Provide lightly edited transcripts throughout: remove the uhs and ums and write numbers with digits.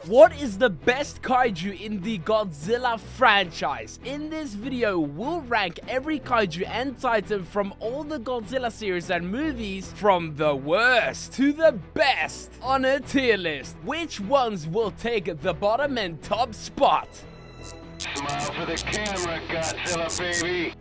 What is the best kaiju in the Godzilla franchise? In this video, we'll rank every kaiju and titan from all the Godzilla series and movies from the worst to the best on a tier list. Which ones will take the bottom and top spot? Smile for the camera, Godzilla baby.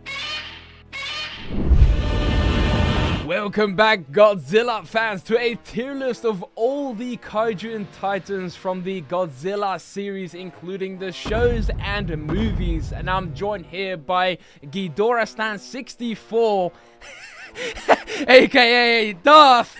Welcome back, Godzilla fans, to a tier list of all the kaiju and titans from the Godzilla series, including the shows and movies. And I'm joined here by Ghidorah Stan 64, aka Darth.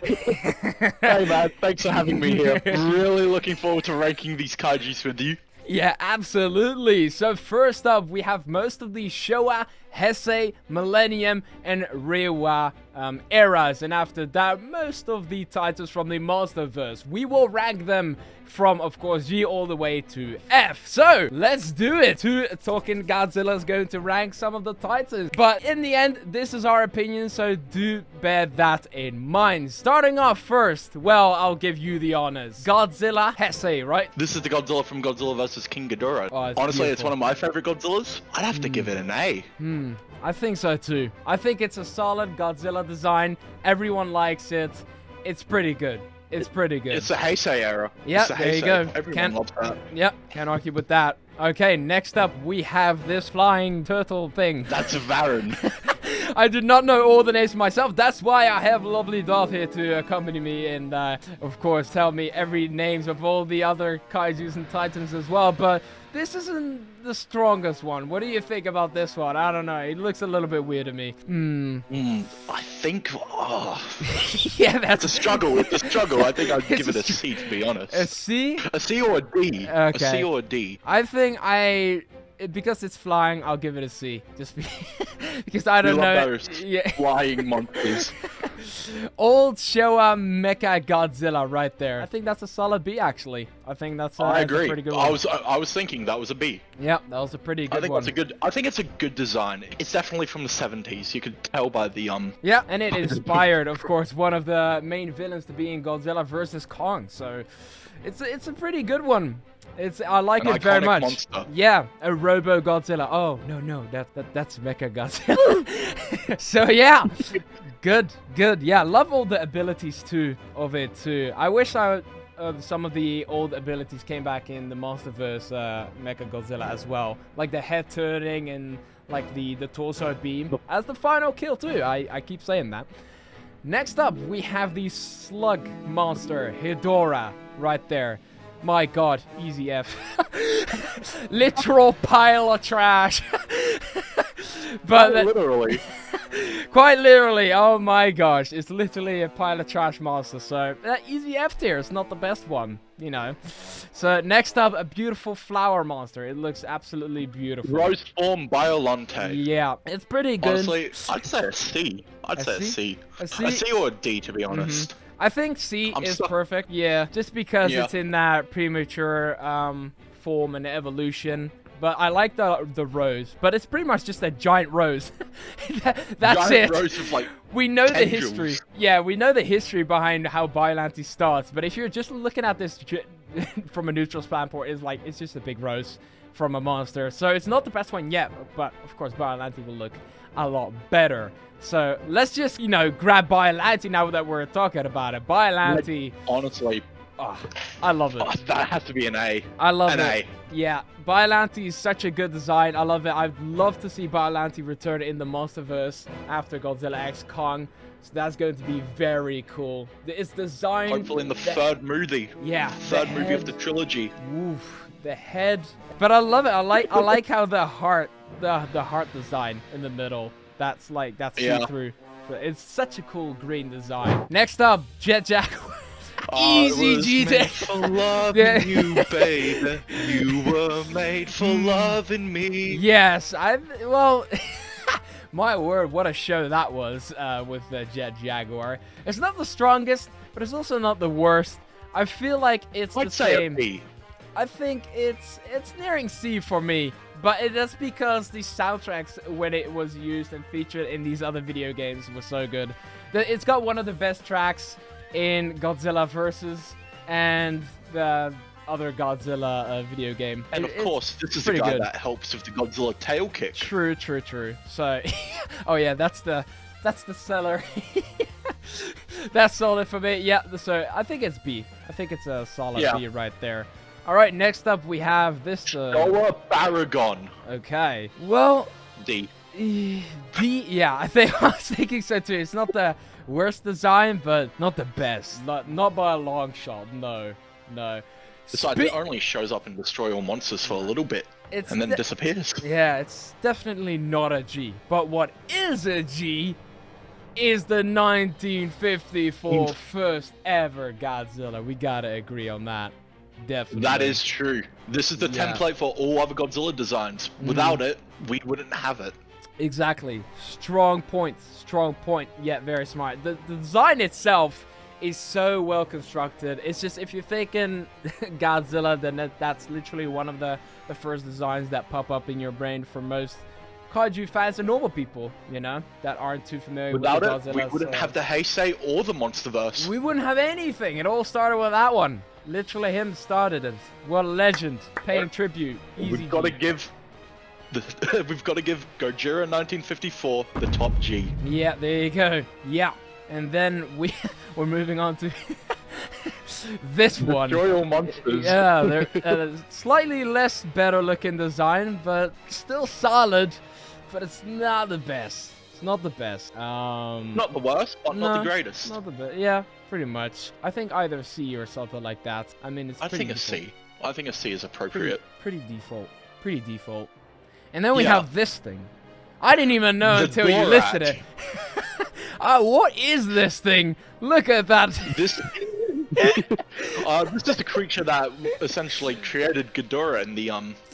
Hey man, thanks for having me here. Really looking forward to ranking these kaijus with you. Yeah, absolutely. So first up, we have most of the Showa, Heisei, Millennium, and Reiwa eras. And after that, most of the titles from the Monsterverse. We will rank them from, of course, G all the way to F. So, let's do it. Talking Godzilla is going to rank some of the titans. But in the end, this is our opinion, so do bear that in mind. Starting off first, well, I'll give you the honors. Godzilla Heisei, right? This is the Godzilla from Godzilla vs. King Ghidorah. Oh, it's honestly, beautiful. it's one of my favorite Godzillas. I'd have to give it an A. I think so too. I think it's a solid Godzilla design. Everyone likes it. It's pretty good. It's pretty good. It's the Heisei era. Yeah, It's the there you Heisei. go. Everyone loves that. Yep, can't argue with that. Okay, next up we have this flying turtle thing. That's Varan. I did not know all the names myself. That's why I have lovely Darth here to accompany me and, of course, tell me every names of all the other kaijus and titans as well. But this isn't the strongest one. What do you think about this one? I don't know. It looks a little bit weird to me. I think... Oh, Yeah, that's it's a struggle. It's a struggle. I think I'd give it a C, to be honest. a C. A C or a D. A Okay. C or a D. I think because it's flying, I'll give it a C. Just because I We don't love know. those Yeah. flying monsters. Old Showa Mecha Godzilla right there. I think that's a solid B actually. I think that's I that's agree. a pretty good one. I was thinking that was a B. Yeah, that was a pretty good I think one. that's a good. I think it's a good design. It's definitely from the 70s. You could tell by the Yeah, and it inspired, of course, one of the main villains to be in Godzilla vs. Kong. So, it's a pretty good one. I like An it very iconic much. monster. Yeah, a Robo Godzilla. Oh no, that's Mecha Godzilla. So yeah, good. Yeah, love all the abilities too of it too. I wish some of the old abilities came back in the Monsterverse Mecha Godzilla as well, like the head turning and like the torso beam as the final kill too. I keep saying that. Next up, we have the slug monster Ghidorah right there. My god, easy F. Literal pile of trash. But literally. quite literally, oh my gosh, it's literally a pile of trash monster. So easy F tier, it's not the best one, you know. So next up, a beautiful flower monster. It looks absolutely beautiful. Rose form Biolante. Yeah, it's pretty good. Honestly, I'd say a C. I'd say a C. A C? A C or a D, to be honest. I think C I'm is stuck. perfect. Yeah, just because Yeah. it's in that premature form and evolution. But I like the rose. But it's pretty much just a giant rose. That's Giant it. Rose with like We know the tendrils. history. Yeah, we know the history behind how Biollante starts. But if you're just looking at this from a neutral standpoint, it's just a big rose from a monster. So it's not the best one yet. But of course, Biollante will look a lot better. So let's just, grab Biollante now that we're talking about it. Biollante, honestly, I love it. that has to be an A. I love An it. A. Yeah, Biollante is such a good design. I love it. I'd love to see Biollante return in the Monsterverse after Godzilla X Kong. So that's going to be very cool. It's designed... Hopefully in the third movie. Yeah. Third movie of the trilogy. Oof, the head. But I love it. I like how the heart design in the middle. That's Yeah. see-through. So it's such a cool green design. Next up, Jet Jaguar. I Easy was G. made for loving Yeah. you, baby. You were made for loving me. Yes, well, my word, what a show that was with the Jet Jaguar. It's not the strongest, but it's also not the worst. I feel like it's I'd the say same. a B. I think it's nearing C for me, but that's because the soundtracks when it was used and featured in these other video games was so good. It's got one of the best tracks in Godzilla vs. and the other Godzilla video game. And of course, this is the pretty guy good. that helps with the Godzilla tail kick. True. So, oh yeah, that's the seller. That's solid for me. Yeah, so I think it's B. I think it's a solid B right there. All right, next up we have this. Showa Paragon. Okay. Well, D. D. Yeah, I was thinking so too. It's not the worst design, but not the best. Not by a long shot. No. Besides, it only shows up and destroy all monsters for a little bit, and then disappears. Yeah, it's definitely not a G. But what is a G is the 1954 first ever Godzilla. We gotta agree on that. Definitely. That is true. This is the template for all other Godzilla designs. Without it, we wouldn't have it. Exactly. Strong point, yet very smart. The design itself is so well constructed. It's just, if you're thinking Godzilla, then that's literally one of the first designs that pop up in your brain for most Kaiju fans and normal people, you know, that aren't too familiar with Godzilla. Without it, we wouldn't have the Heisei or the Monsterverse. We wouldn't have anything. It all started with that one. Literally, him started it. What a legend. Paying tribute. We've got to give Gojira 1954 the top G. Yeah, there you go. Yeah, and then we're moving on to this one. Destroy all monsters. Yeah, they're slightly less better looking design, but still solid. But it's not the best. It's not the best. Not the worst, but not the greatest. Not the best. Yeah, pretty much. I think either C or something like that. I mean, it's. I think a C. I think a C is appropriate. Pretty default. Pretty default. And then we have this thing. I didn't even know until you listed it. What is this thing? Look at that. This is the creature that essentially created Ghidorah in the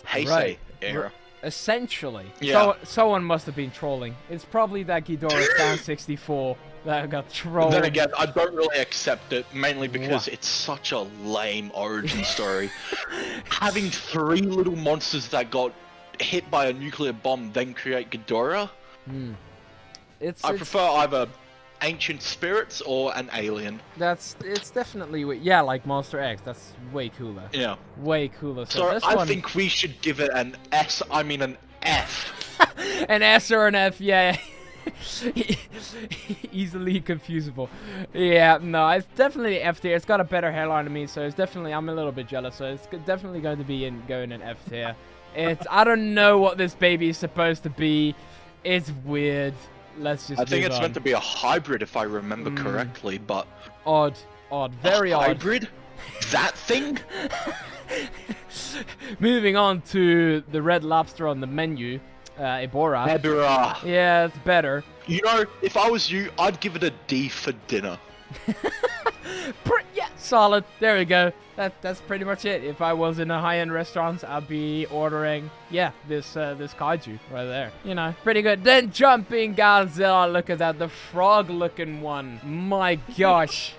Heisei era. Essentially. Yeah. Someone must have been trolling. It's probably that Ghidorah Fan 64 that got trolled. Then again, I don't really accept it, mainly because it's such a lame origin story. Having 3 little monsters that got hit by a nuclear bomb, then create Ghidorah? I prefer either ancient spirits or an alien. It's definitely yeah, like Monster X. That's way cooler. Yeah, way cooler. So I think we should give it an S. I mean an F. An S or an F? Yeah. Easily confusable. Yeah, no, it's definitely F tier. It's got a better hairline than me, so it's definitely. I'm a little bit jealous, so it's definitely going to be going in F tier. I don't know what this baby is supposed to be. It's weird. Let's just. I think it's meant to be a hybrid, if I remember correctly, but odd, very odd. Hybrid? That thing? Moving on to the red lobster on the menu, Ebora. Ebora. Yeah, it's better. You know, if I was you, I'd give it a D for dinner. Yeah, solid. There we go. That's pretty much it. If I was in a high-end restaurant, I'd be ordering, this kaiju right there. You know, pretty good. Then jumping Godzilla. Look at that, the frog-looking one. My gosh.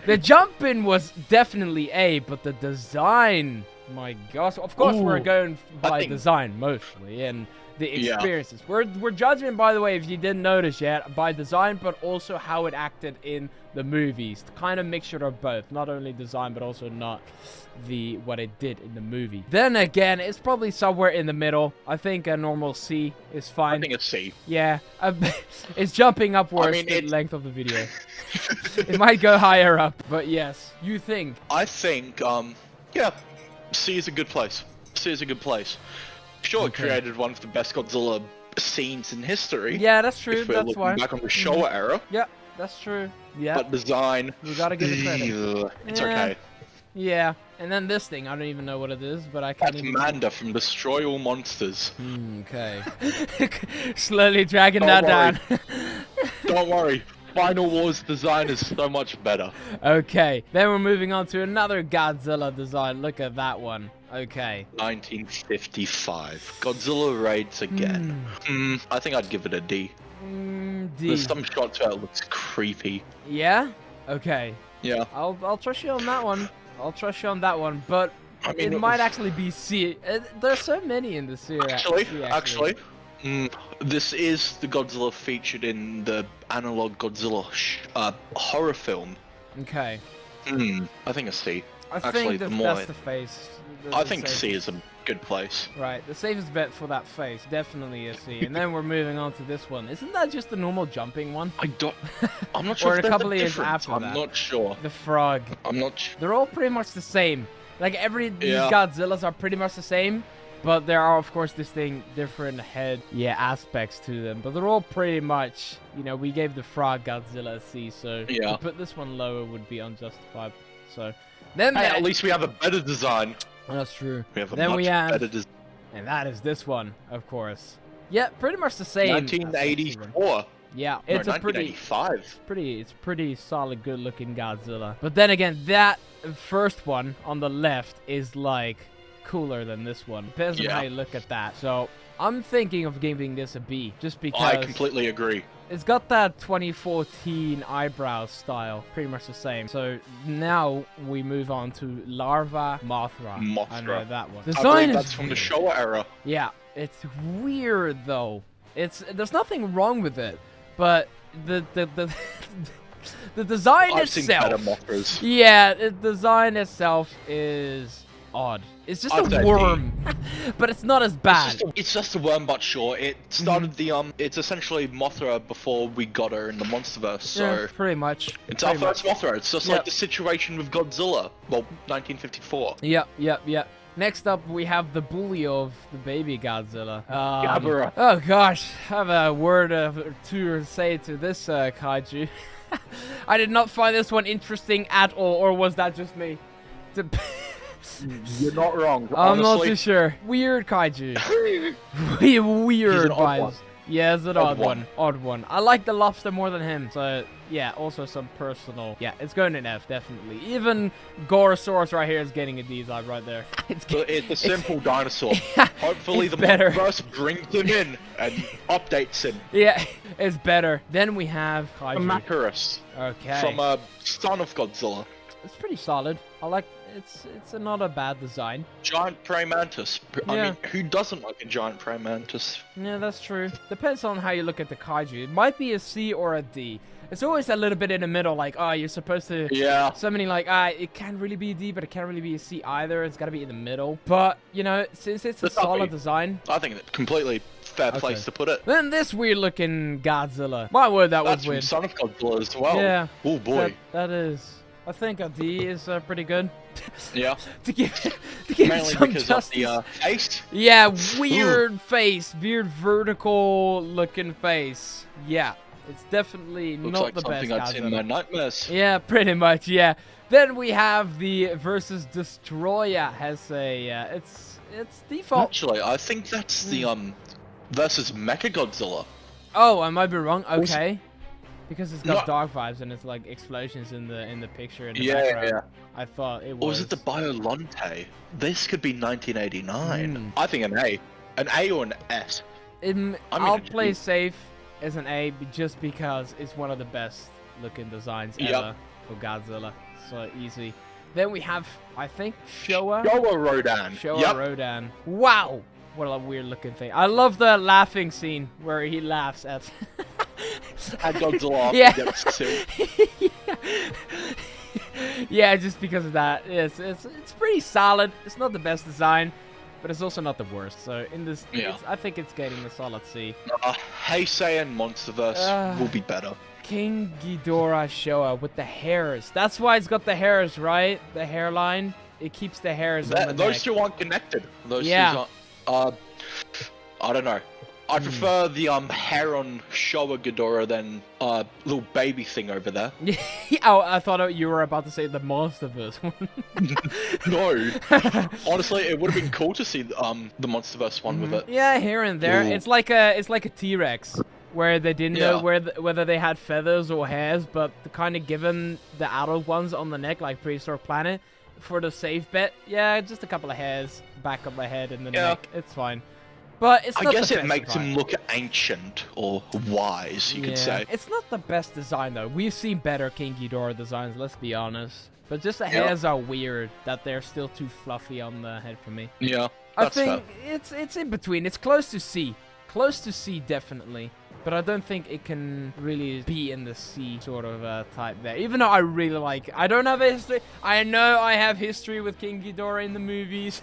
The jumping was definitely A, but the design, my gosh. Of course, we're going by design mostly, and the experiences. We're judging, by the way, if you didn't notice yet, by design, but also how it acted in the movies. Kind of mixture of both, not only design, but also not what it did in the movie. Then again, it's probably somewhere in the middle. I think a normal C is fine. I think it's C. Yeah, it's jumping upwards the length of the video. It might go higher up, but yes. You think? I think, C is a good place. C is a good place. Sure, it created one of the best Godzilla scenes in history. Yeah, that's true. If we're that's looking why. back on the Showa era. Yeah, that's true. Yeah. But design. We gotta give it credit. It's okay. Yeah, and then this thing, I don't even know what it is, but I can't That's even... Manda from Destroy All Monsters. Okay. Slowly dragging that down. Don't worry. Final Wars design is so much better. Okay, then we're moving on to another Godzilla design. Look at that one. Okay. 1955. Godzilla raids again. I think I'd give it a D. D. There's some shots where it looks creepy. Yeah? Okay. Yeah. I'll trust you on that one. I'll trust you on that one, but I mean, it might actually be C. There's so many in this series. Actually, this is the Godzilla featured in the analog Godzilla horror film. Okay. I think a C. I Actually, think the more that's the face. I think C is a good place. Right, the safest bet for that face definitely is C. And then we're moving on to this one. Isn't that just the normal jumping one? I'm not sure Or if a there's couple of a years difference. after I'm that. not sure. The frog. I'm not sure. They're all pretty much the same. Like these Yeah. Godzillas are pretty much the same, but there are of course different head aspects to them. But they're all pretty much, you know, we gave the frog Godzilla a C, so Yeah. to put this one lower would be unjustified. So then Hey, at least we have a better design. that's true. We have a Then much we have, better design. and that is this one, of course. Yeah, pretty much the same. 1984. Yeah, No, it's a pretty 1985. it's pretty solid, good-looking Godzilla. But then again, that first one on the left is like cooler than this one. Depends on how you look at that. So I'm thinking of giving this a B, just because I completely agree. it's got that 2014 eyebrow style, pretty much the same. So now we move on to Larva Mothra. I know that one. I Design believe is that's from the Showa era. Yeah, it's weird though. There's nothing wrong with it, but the design I've seen better itself. Mothras. Yeah, the design itself is odd. It's just I'd say a worm, but it's not as bad. It's just a worm, but sure. It started it's essentially Mothra before we got her in the Monsterverse. So Yeah, pretty much. it's our first Mothra. It's just like the situation with Godzilla. Well, 1954. Yep. Next up, we have the bully of the baby Godzilla. Gabara. Oh gosh, I have a word or two to say to this kaiju. I did not find this one interesting at all, or was that just me? You're not wrong. I'm not honestly. too sure. Weird kaiju. Weird odd vibes. one. Yeah, it's an odd one. Odd one. I like the lobster more than him. So, yeah, also some personal. Yeah, it's going in F, definitely. Even Gorosaurus right here is getting a D right there. It's a simple dinosaur. Hopefully it's the better. Monsterverse brings him in and updates him. Yeah, it's better. Then we have Kaiju. Macarus. Okay. From Son of Godzilla. It's pretty solid. I like it's not a bad design. Giant praying mantis. I Yeah. mean, who doesn't like a giant praying mantis? Yeah, that's true. Depends on how you look at the kaiju. It might be a C or a D. It's always a little bit in the middle, like, oh, you're supposed to... Yeah. Something like, it can't really be a D, but it can't really be a C either. It's got to be in the middle. But, you know, since it's a solid design... I think it's completely fair place to put it. Then this weird-looking Godzilla. My word, that That's was weird. from Son of Godzilla as well. Yeah. Oh, boy. That is... I think a D is pretty good. Yeah. to give Mainly some because justice. of the face. Yeah, weird face. Weird vertical looking face. Yeah, it's definitely Looks not like the best something I'd seen in my nightmares. Yeah, pretty much, yeah. Then we have the versus Destroyer Heisei. It's default. Actually, I think that's the versus Mechagodzilla. Oh, I might be wrong. Okay. Because it's got dark vibes and it's like explosions in the picture in the background. Yeah. I thought it was. Or was it the Biolante? This could be 1989. I think an A or an S. I'll play safe as an A just because it's one of the best looking designs ever for Godzilla. So easy. Then we have, I think, Showa. Rodan. Showa Rodan. Wow! What a weird looking thing. I love the laughing scene where he laughs at... And Godzilla Yeah. gets sued. Yeah, just because of that. It's pretty solid. It's not the best design, but it's also not the worst. So in this, I think it's getting a solid C. Heisei and Monsterverse will be better. King Ghidorah Showa with the hairs. That's why it's got the hairs, right? The hairline. It keeps the hairs on the Those neck. two aren't connected. Those two Yeah. I don't know. I prefer the hair on Showa Ghidorah than little baby thing over there. Oh, I thought you were about to say the Monsterverse one. No. Honestly, it would have been cool to see the Monsterverse one with it. Yeah, here and there. Ooh. It's like a T-Rex where they didn't know whether they had feathers or hairs, but kind of given the adult ones on the neck, like Prehistoric Planet, for the safe bet. Yeah, just a couple of hairs back of the head and the neck. It's fine. But it's not I guess the it best makes design. him look ancient or wise, you could say. It's not the best design though. We've seen better King Ghidorah designs, let's be honest. But just the hairs are weird, that they're still too fluffy on the head for me. Yeah, I that's think it's in between. It's close to C. Close to C, definitely. But I don't think it can really be in the C sort of type there. Even though I really like it. I don't have a history. I know I have history with King Ghidorah in the movies.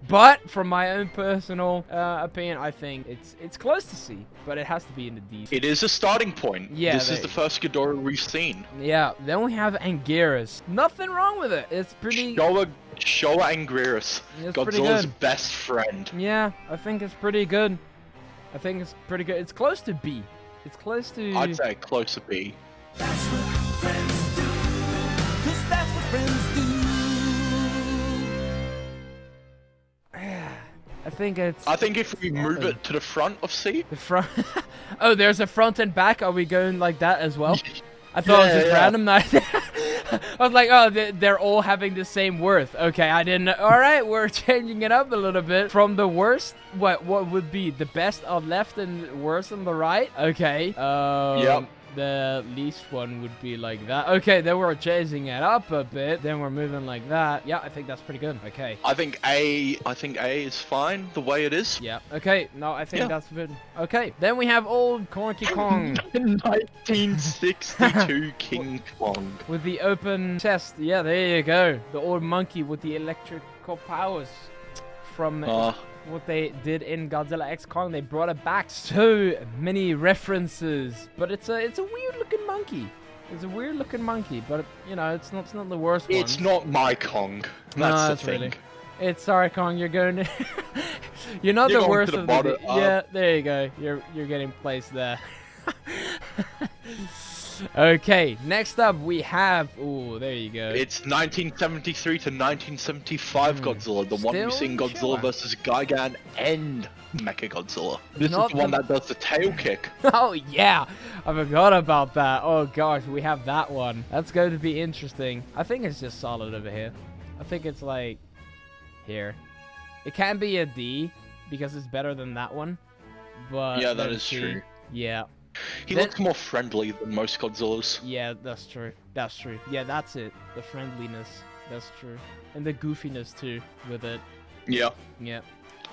But from my own personal opinion, I think it's close to C. But it has to be in the D. It is a starting point. Yeah, this is the first Ghidorah we've seen. Yeah, then we have Anguirus. Nothing wrong with it. It's pretty... Showa Anguirus. It's pretty Godzilla's good. best friend. Yeah, I think it's pretty good. I think it's pretty good. It's close to B. It's close to... I'd say close to B. That's what friends do. 'Cause that's what friends do. I think it's... I think if we move it to the front of C. The front... Oh, there's a front and back. Are we going like that as well? I thought it was just random. I was like, oh, they're all having the same worth. Okay, I didn't... Alright, we're changing it up a little bit. From the worst, what would be the best on left and worst on the right? Okay. Yep. The least one would be like that. Okay, then we're changing it up a bit. Then we're moving like that. Yeah, I think that's pretty good. Okay. I think A is fine the way it is. Yeah. Okay. No, I think that's good. Okay. Then we have old Donkey Kong. 1962 King Kong. With the open chest. Yeah, there you go. The old monkey with the electrical powers from what they did in Godzilla X Kong. They brought it back. So many references. But it's a weird looking monkey. It's a weird looking monkey, but you know, it's not the worst one. It's not my Kong. That's the thing. Really. It's sorry, Kong. You're going to... You're not the worst of the... Yeah, there you go. You're getting placed there. Okay, next up we have... Oh, there you go. It's 1973 to 1975 Godzilla. The one we've seen Godzilla Showa. versus Gigan and Mechagodzilla. This Not is the one the- that does the tail kick. Oh, yeah. I forgot about that. Oh, gosh. We have that one. That's going to be interesting. I think it's just solid over here. I think it's like... Here. It can be a D because it's better than that one. But Yeah, that then is C. true. Yeah. He Then- looks more friendly than most Godzillas. Yeah, that's true. That's true. Yeah, that's it. The friendliness. That's true. And the goofiness too with it. Yeah. Yeah.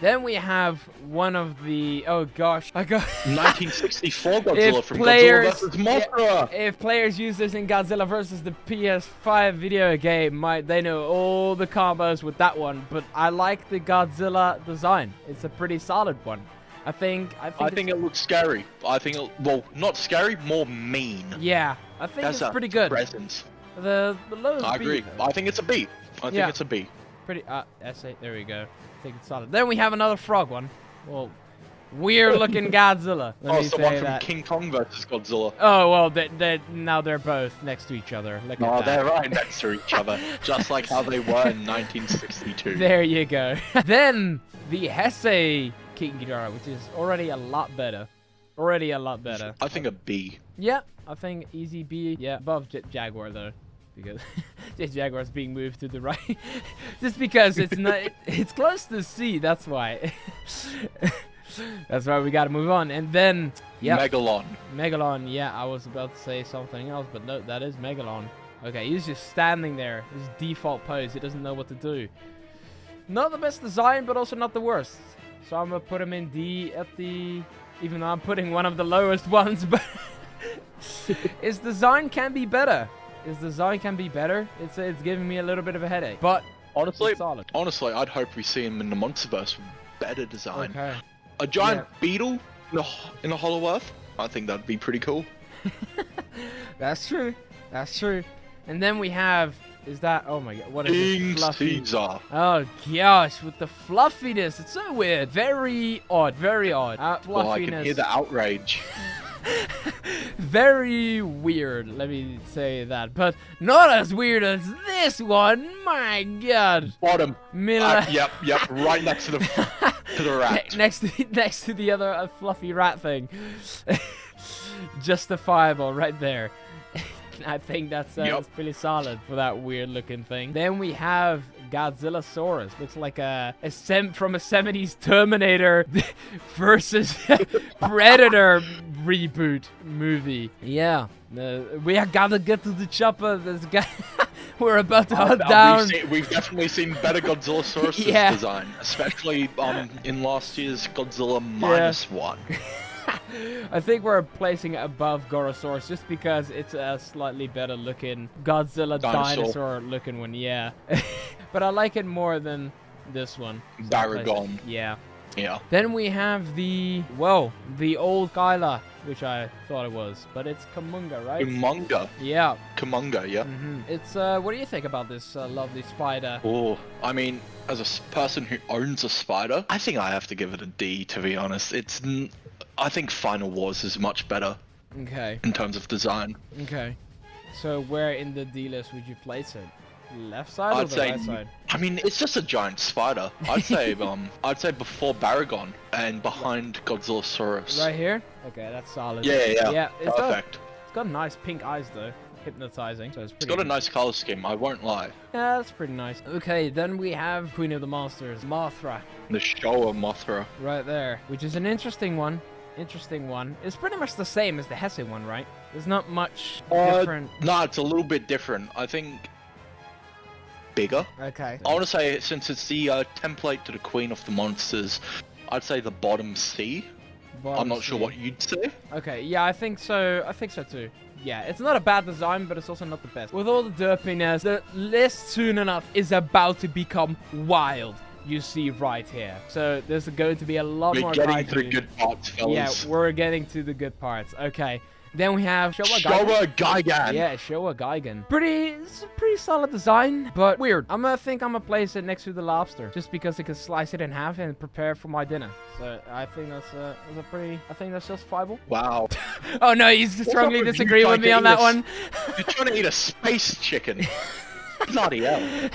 Then we have one of the... Oh gosh. I got... 1964 Godzilla If from players- Godzilla vs. Mothra. If players use this in Godzilla versus the PS5 video game, they know all the combos with that one. But I like the Godzilla design. It's a pretty solid one. I think it looks scary. I think well, not scary, more mean. Yeah, I think That's it's pretty good. Presence. The lowest I agree. B, I think it's a B. I think it's a B. pretty essay. There we go. I think it's solid. Then we have another frog one. Well, weird looking Godzilla. Let me it's the say one from that. King Kong versus Godzilla. Oh well, now they're both next to each other. Look Oh, at that. they're right next to each other, just like how they were in 1962. There you go. Then the Heisei King Ghidorah, which is already a lot better. Already a lot better. I think a B. Yeah, I think easy B. Yeah, above Jaguar though, because Jaguar's being moved to the right. Just because it's not, it's close to C. That's why. That's why we gotta move on. And then, yeah, Megalon. Yeah, I was about to say something else, but no, that is Megalon. Okay, he's just standing there. His default pose. He doesn't know what to do. Not the best design, but also not the worst. So I'm gonna put him in D at the... Even though I'm putting one of the lowest ones, but... His design can be better. It's giving me a little bit of a headache. But Honestly, it's solid. I'd hope we see him in the Monsterverse with better design. Okay. A giant beetle in a Hollow Earth? I think that'd be pretty cool. That's true. That's true. And then we have... Is that... Oh my god. What is King it? Fluffy. Caesar. Oh gosh. With the fluffiness. It's so weird. Very odd. Very odd. Fluffiness. Well, I can hear the outrage. Very weird, let me say that, but not as weird as this one. My god. Bottom. Miller. Yep, right next to the rat. next to the other fluffy rat thing. Justifiable right there. I think that's pretty solid for that weird looking thing. Then we have Godzillasaurus. Looks like from a 70s Terminator versus Predator reboot movie. Yeah. We gotta get to the chopper. This guy. We're about to hunt down. We've definitely seen better Godzillasaurus Yeah. design, especially in last year's Godzilla -1. I think we're placing it above Gorosaurus just because it's a slightly better looking Godzilla dinosaur looking one, yeah. But I like it more than this one. So Baragon. Yeah. Yeah. Then we have the old Kyla, which I thought it was, but it's Kamunga, right? Kamunga. Yeah. Kamunga, yeah. It's what do you think about this lovely spider? Oh, I mean, as a person who owns a spider, I think I have to give it a D, to be honest. I think Final Wars is much better Okay. in terms of design. Okay. So where in the D list would you place it? Left side or the right side? I mean, it's just a giant spider. I'd say before Baragon and behind Godzillasaurus. Right here? Okay, that's solid. Yeah. Yeah, it's Perfect. got nice pink eyes though. Hypnotizing. So it's pretty It's got a good. nice color scheme, I won't lie. Yeah, that's pretty nice. Okay, then we have Queen of the Monsters, Mothra, The Showa Mothra. right there, which is an interesting one. It's pretty much the same as the Heisei one, right? There's not much different. No, it's a little bit different. I think bigger. Okay. I want to say, since it's the template to the Queen of the Monsters, I'd say the bottom C. I'm not sure what you'd say. Okay, yeah, I think so too. Yeah, it's not a bad design, but it's also not the best. With all the derpiness, the list soon enough is about to become wild. You see right here. So there's going to be a lot more. We're getting to the kaiju. good parts, fellas. Yeah, we're getting to the good parts. Okay. Then we have Showa Gigan. Yeah, Showa Gigan. It's a pretty solid design, but weird. I'm gonna place it next to the lobster, just because I can slice it in half and prepare for my dinner. So I think that's justifiable. Wow. Oh no, he's strongly with you disagreeing with me on that one. You're trying to eat a space chicken. Bloody hell.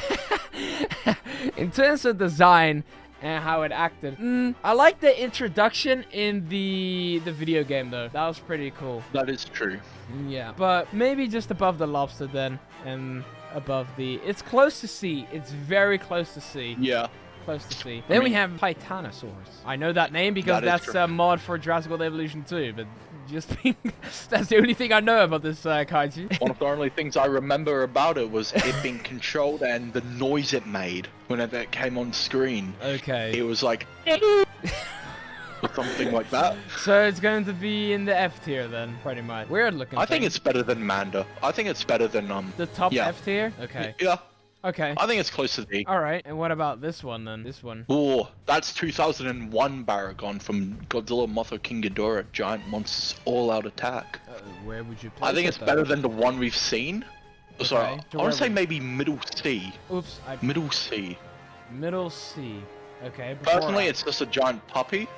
In terms of design and how it acted, I like the introduction in the video game though. That was pretty cool. That is true. Yeah, but maybe just above the lobster then, and above it's close to C. It's very close to C. Yeah. Close to C. Then we have Titanosaurus. I know that name because That is that's true. a mod for Jurassic World Evolution 2, but just that's the only thing I know about this kaiju. One of the only things I remember about it was it being controlled and the noise it made whenever it came on screen. Okay. It was like or something like that. So it's going to be in the F tier then, pretty much. Weird looking. I think thing. it's better than Manda. I think it's better than The top yeah. F tier? Okay. Yeah. Okay. I think it's close to D. Alright, and what about this one then? This one. Oh, that's 2001 Baragon from Godzilla Mothra King Ghidorah Giant Monsters All Out Attack. Where would you place I think it, it's though? better than the one we've seen. Sorry, Okay, I want to say maybe middle C. Oops, Middle C. middle C. Okay. before Personally, I- it's just a giant puppy.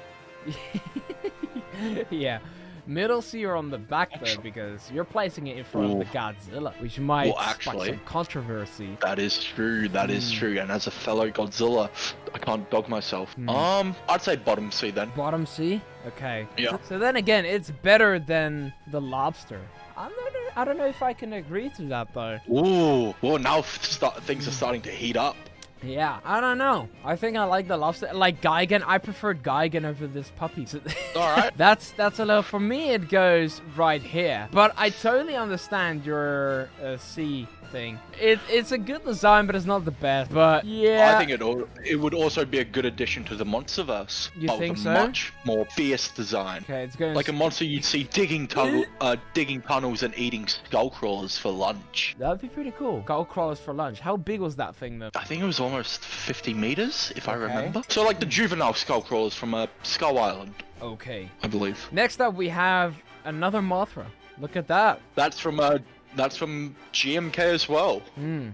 Yeah. Middle C or on the back though, because you're placing it in front of the Godzilla, which might Well, spark actually- some controversy. That is true. That is true. And as a fellow Godzilla, I can't dog myself. I'd say bottom C then. Bottom C? Okay. Yeah. So then again, it's better than the lobster. I don't know if I can agree to that though. Ooh. Well, now things are starting to heat up. Yeah, I don't know. I think I like the lobster. Like Gigan, I preferred Gigan over this puppy. So All right. that's a little. For me, it goes right here. But I totally understand your C thing. It's a good design, but it's not the best. But yeah, I think it would also be a good addition to the Monsterverse. You but think with so? a much more fierce design. Okay, it's going Like a monster you'd see digging tunnels and eating skull crawlers for lunch. That'd be pretty cool. Skull crawlers for lunch. How big was that thing though? I think it was almost 50 meters, if I Okay. remember. So like the juvenile skull crawlers from Skull Island, Okay. I believe. Next up, we have another Mothra. Look at that. That's from GMK as well.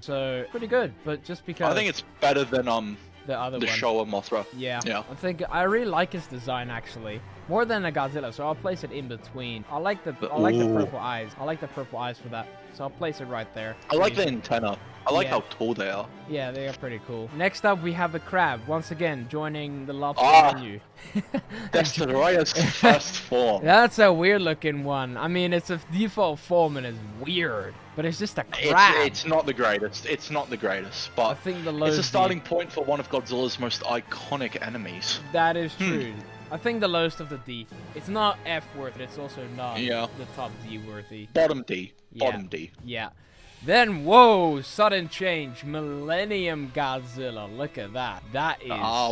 So pretty good, but just because I think it's better than the other the one. Showa Mothra. Yeah. Yeah. I really like his design actually. More than a Godzilla, so I'll place it in between. I like the purple eyes. I like the purple eyes for that. So I'll place it right there. I like the antenna. I like Yeah. how tall they are. Yeah, they are pretty cool. Next up, we have the crab. Once again, joining the lobster Ah. menu. Destroyer's first form. That's a weird looking one. I mean, it's a default form and it's weird, but it's just a crab. It's not the greatest. It's not the greatest, I but think the it's lowest a starting point for one of Godzilla's most iconic enemies. That is true. I think the lowest of the D. It's not F worth, it's also not Yeah. the top D worthy. Bottom D. Yeah. Bottom D. Yeah. Then, whoa, sudden change. Millennium Godzilla. Look at that. That is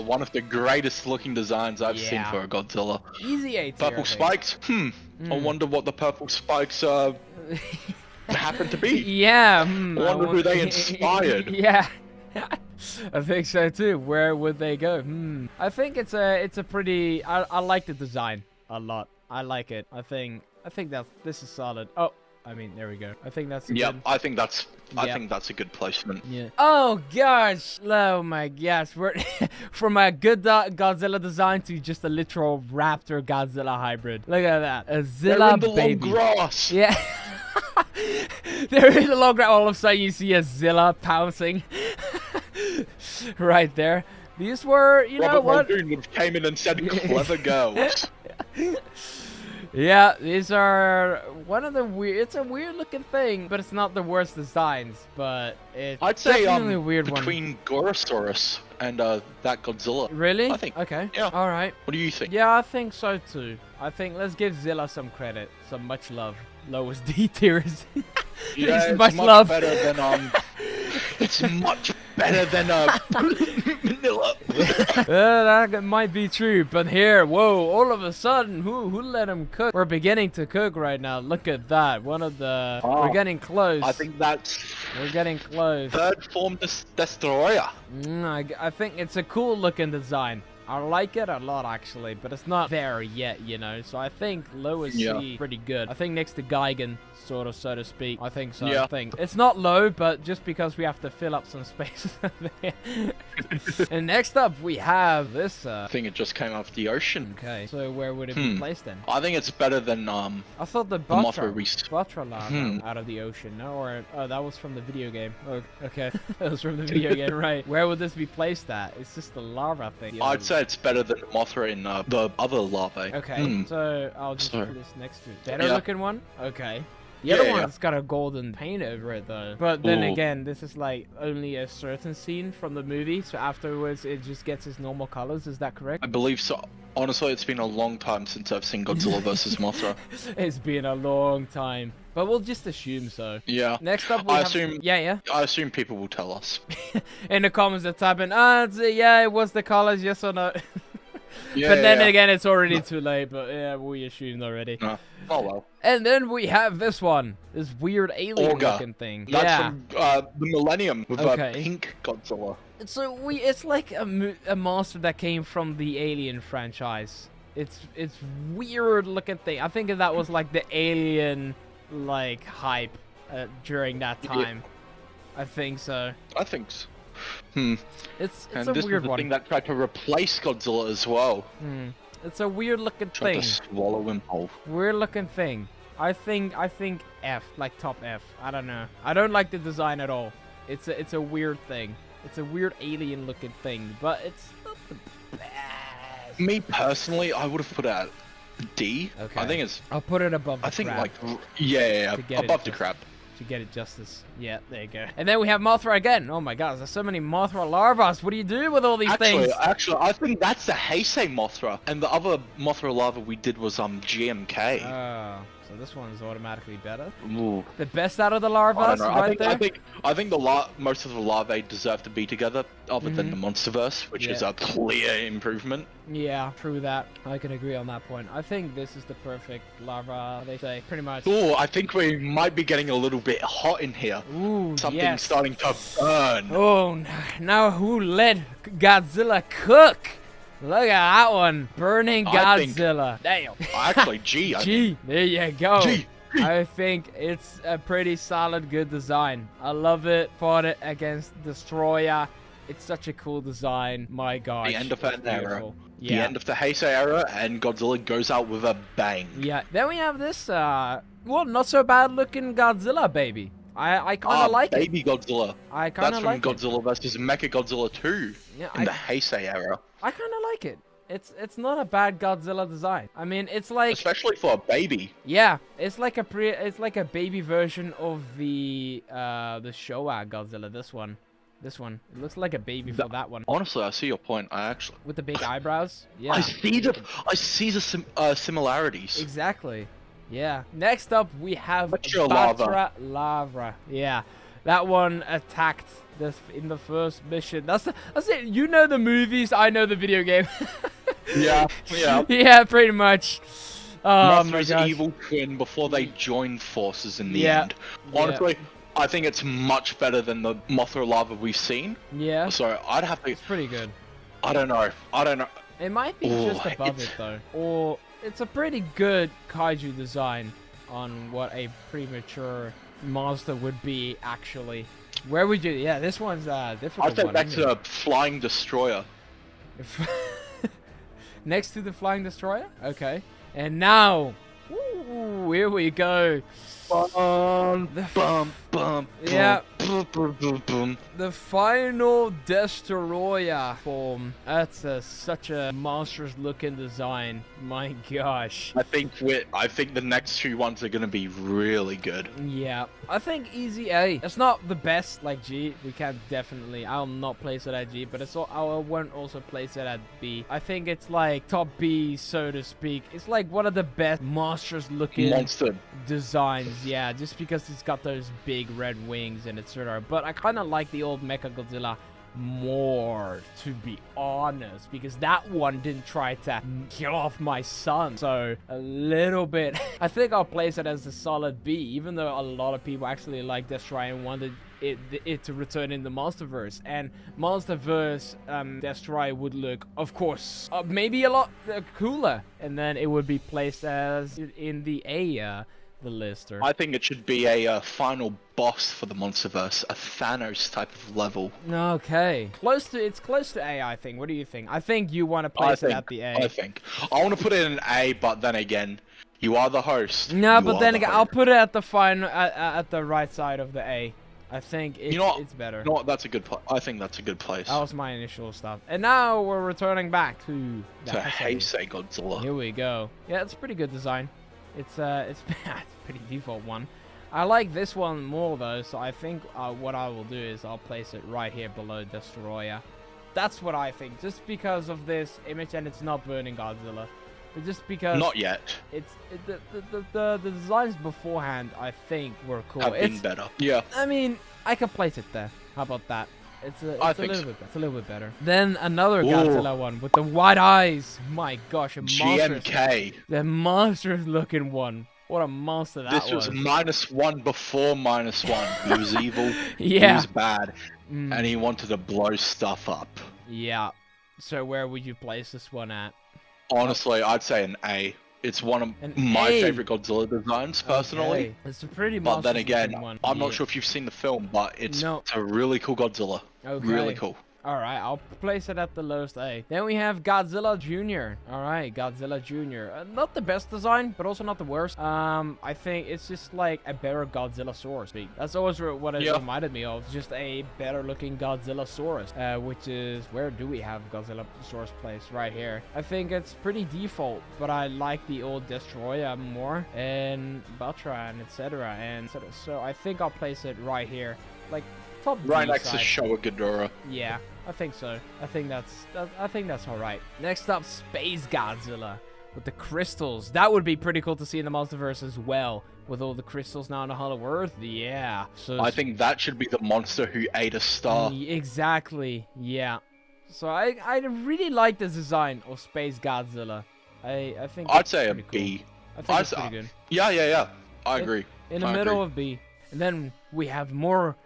One of the greatest looking designs I've seen Yeah. for a Godzilla. easy A tier. Purple spikes? I wonder what the purple spikes happen to be. Yeah. I wonder who they inspired. Yeah. I think so too. Where would they go? I think it's a pretty. I like the design a lot. I like it. I think that this is solid. Oh, I mean, there we go. I think that's a Yeah, good. I think that's Yeah. a good placement. Yeah. Oh gosh. Oh my gosh. We're from a good Godzilla design to just a literal Raptor Godzilla hybrid. Look at that. A They're Zilla in the baby. long grass. Yeah. They're in the long grass. All of a sudden, you see a Zilla pouncing right there. These were, you know Robert what? Muldoon would have came in and said, "Clever girls." Yeah, these are one of the weird. It's a weird looking thing, but it's not the worst designs. But it's I'd say definitely a weird one. between Gorosaurus and that Godzilla. Really? I think- Okay. yeah. All right. What do you think? Yeah, I think so too. I think let's give Zilla some credit, some much love. Lowest D tiers. Yeah, it's much much love. better than It's much better than Manila. That might be true, but here, whoa! All of a sudden, who let him cook? We're beginning to cook right now. Look at that. One of the. We're getting close. I think that's we're getting close. third form destroyer. I think it's a cool looking design. I like it a lot actually, but it's not there yet, you know. So I think lowest C pretty good. I think next to Gigan, sort of, so to speak. I think so. Yeah. I think it's not low, but just because we have to fill up some space. And next up we have this. I think it just came off the ocean. Okay, so where would it be placed then? I think it's better than I thought the Mothra Batra lava out of the ocean, no? Or that was from the video game. Oh, okay, that was from the video game, right? Where would this be placed at? It's just the lava thing. I'd say it's better than Mothra in the other larvae. Okay, so I'll just put this next to it. Better Yeah. looking one? Okay. The other Yeah, yeah. one's got a golden paint over it though. But then Ooh. again, this is like only a certain scene from the movie, so afterwards it just gets its normal colors, is that correct? I believe so. Honestly, it's been a long time since I've seen Godzilla vs. Mothra. It's been a long time. But we'll just assume so. Yeah. Next up we I have... assume- Yeah. I assume people will tell us. In the comments they're typing, yeah, it was the colors, yes or no. Yeah, But then yeah. again, it's already too late, but yeah, we assumed already. No. Oh well. And then we have this one. This weird alien looking thing. That's yeah. from the Millennium with Okay. a pink Godzilla. So it's like a monster that came from the Alien franchise. It's weird looking thing. I think that was like the Alien like hype during that time. I think so. I think so. It's And a this weird was the one. thing that tried to replace Godzilla as well. It's a weird looking Tried thing. to swallow him whole. Weird looking thing. I think F, like top F. I don't know. I don't like the design at all. It's a weird thing. It's a weird alien looking thing, but it's not the best. Me personally, I would have put it at D. Okay. I think it's. I'll put it above the I think crab like yeah, To get it above the just- crab. to get it justice. Yeah, there you go. And then we have Mothra again. Oh my god, there's so many Mothra larvas. What do you do with all these things? Actually, I think that's the Heisei Mothra, and the other Mothra larva we did was GMK. Oh, so this one's automatically better. Ooh. The best out of the I larvas, don't know. right there. I think most of the larvae deserve to be together, other than the Monsterverse, which is Yeah. a clear improvement. Yeah, true that. I can agree on that point. I think this is the perfect larva, they say, pretty much. Oh, I think we might be getting a little bit hot in here. Ooh, Something's yes. starting to burn. Oh, now who let Godzilla cook? Look at that one. Burning I think- Godzilla. Damn. Actually, G. I G. There you go. G. I think it's a pretty solid, good design. I love it. Fought it against Destroyer. It's such a cool design. My gosh. The end of that it's era. beautiful. The Yeah. end of the Heisei era, and Godzilla goes out with a bang. Yeah. Then we have this, well, not so bad looking Godzilla, baby. I kind of like it. Baby Godzilla. I kind That's of from like it. Godzilla vs. Mechagodzilla 2 Yeah, in the Heisei era. I kind of like it. It's not a bad Godzilla design. I mean, it's like Especially for a baby. yeah, it's like a baby version of the Showa Godzilla. This one, it looks like a baby for that one Honestly, I see your point. with the big eyebrows. Yeah, I see the similarities. exactly. Yeah. Next up, we have Metro Lava. Batra Lava. Yeah. That one attacked this in the first mission. That's it. You know the movies, I know the video game. Yeah. Yeah, pretty much. Oh my Mothra's gosh. evil twin before they joined forces in the Yeah. end. Honestly, I think it's much better than the Mothra lava we've seen. Yeah. So I'd have to. It's pretty good. I don't know. It might be Oh, just above it though. Or it's a pretty good kaiju design on what a premature monster would be actually. Where would you? Yeah, this one's a difficult I'd say one. back isn't to a flying destroyer. it? Next to the flying destroyer. Okay. And now, ooh, here we go. Bum, bum, bum, Yeah. bum, bum, bum, bum. The final destroyer form. That's such a monstrous looking design. My gosh. I think the next two ones are gonna be really good. Yeah, I think easy A. It's not the best like G. We can definitely. I'll not place it at G, but it's all, I won't also place it at B. I think it's like top B, so to speak. It's like one of the best monstrous looking Monster. designs. Yeah, just because it's got those big red wings and etc. But I kind of like the old Mecha Godzilla more, to be honest, because that one didn't try to kill off my son. So a little bit. I think I'll place it as a solid B, even though a lot of people actually like Destroy and wanted it to return in the Monsterverse. And Monsterverse Destroy would look, of course, maybe a lot cooler, and then it would be placed as in the A. The lister. I think it should be a final boss for the Monsterverse, a Thanos type of level. Okay, it's close to A. I think. What do you think? I think you want to place it at the A. I want to put it in A, but then again, you are the host. No, You but are then the again, host. I'll put it at the final, at the right side of the A. I think it's, You know what? it's better. You know what? That's a good place. I think that's a good place. That was my initial stuff. And now we're returning back to the To Heisei. Heisei Godzilla. Here we go. Yeah, it's a pretty good design. It's a pretty default one. I like this one more though, so I think what I will do is I'll place it right here below Destroyer. That's what I think, just because of this image, and it's not burning Godzilla, but just because Not yet. the designs beforehand I think were cool. Have been better. Yeah. I mean, I could place it there. How about that? It's a little bit better. Then another Ooh. Godzilla one with the white eyes. My gosh, a monstrous, GMK. the monstrous looking one. What a monster that This was -1 before -1. He was evil. He Yeah. was bad. Mm, And he wanted to blow stuff up. yeah. So where would you place this one at? Honestly, I'd say an A. It's one of An my A. favorite Godzilla designs, personally. Okay. It's a pretty But then monstrous again, looking one. I'm Yeah. not sure if you've seen the film, but it's No. a really cool Godzilla. Okay. Really cool. Alright, I'll place it at the lowest A. Then we have Godzilla Jr. Alright, Godzilla Jr. Not the best design, but also not the worst. I think it's just like a better Godzilla-saurus. That's always what it Yeah. reminded me of. Just a better looking Godzilla-saurus. Which is, where do we have Godzilla-saurus placed? Right here. I think it's pretty default, but I like the old Destroyer more. And Batra and etc. And so I think I'll place it right here. Like, top Right B next to side. Showa Ghidorah. Yeah, I think so. I think that's all right. Next up, Space Godzilla with the crystals. That would be pretty cool to see in the Monsterverse as well, with all the crystals now in the Hollow Earth. Yeah. So I think that should be the monster who ate a star. exactly. Yeah. So I really like the design of Space Godzilla. I think I'd it's say a pretty cool. B. I think I'd it's say- pretty good. Yeah. I agree. In the I middle agree. of B. And then we have more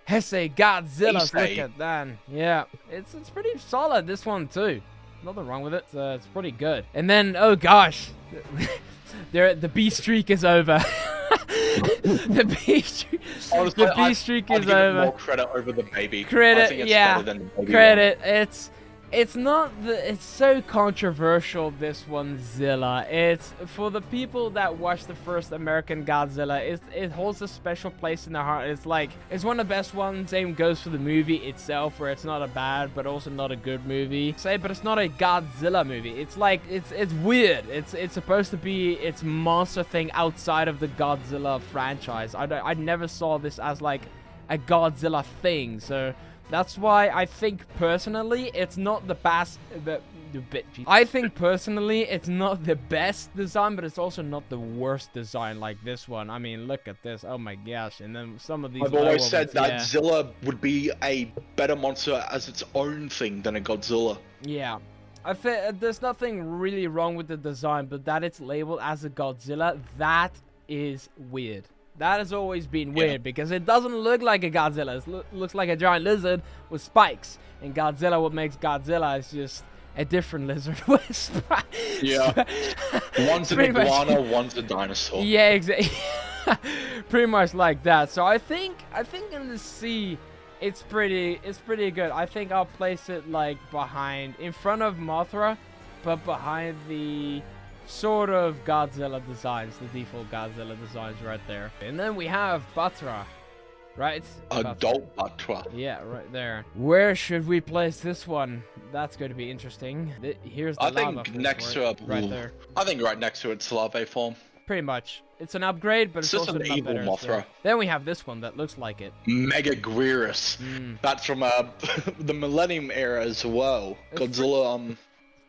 Heisei Godzilla. Look Heisei. at that. Yeah, it's pretty solid, this one too. Nothing wrong with it. It's pretty good. And then, oh gosh, the B streak is over. the B streak, Honestly, the B streak I'd is give it over. more credit over the baby. I Credit, think it's yeah. better than the baby Credit. It's not it's so controversial, this one, Zilla. It's for the people that watched the first American Godzilla. It holds a special place in their heart. It's one of the best ones. Same goes for the movie itself, where it's not a bad but also not a good movie. But it's not a Godzilla movie. It's like it's weird. It's supposed to be its monster thing outside of the Godzilla franchise. I never saw this as like a Godzilla thing. So That's why I think personally it's not the best. I think personally it's not the best design, but it's also not the worst design like this one. I mean, look at this. Oh my gosh. And then some of these. I've always said ones, that Zilla would be a better monster as its own thing than a Godzilla. Yeah. I think there's nothing really wrong with the design, but that it's labeled as a Godzilla, that is weird. That has always been weird because it doesn't look like a Godzilla. It looks like a giant lizard with spikes. And Godzilla, what makes Godzilla is just a different lizard with spikes. Yeah. One's an iguana, one's a dinosaur. Yeah, exactly. Pretty much like that. So I think in the sea, it's pretty good. I think I'll place it like in front of Mothra, but behind the sort of Godzilla designs, the default Godzilla designs right there. And then we have Batra, right? Adult Batra. Yeah, right there. Where should we place this one? That's going to be interesting. Here's the lava think next to it, right there. I think right next to it's Larvae form. Pretty much. It's an upgrade, but it's just also an not evil better. Mothra. Then we have this one that looks like it. Mega Guirus. That's from the Millennium era as well. Godzilla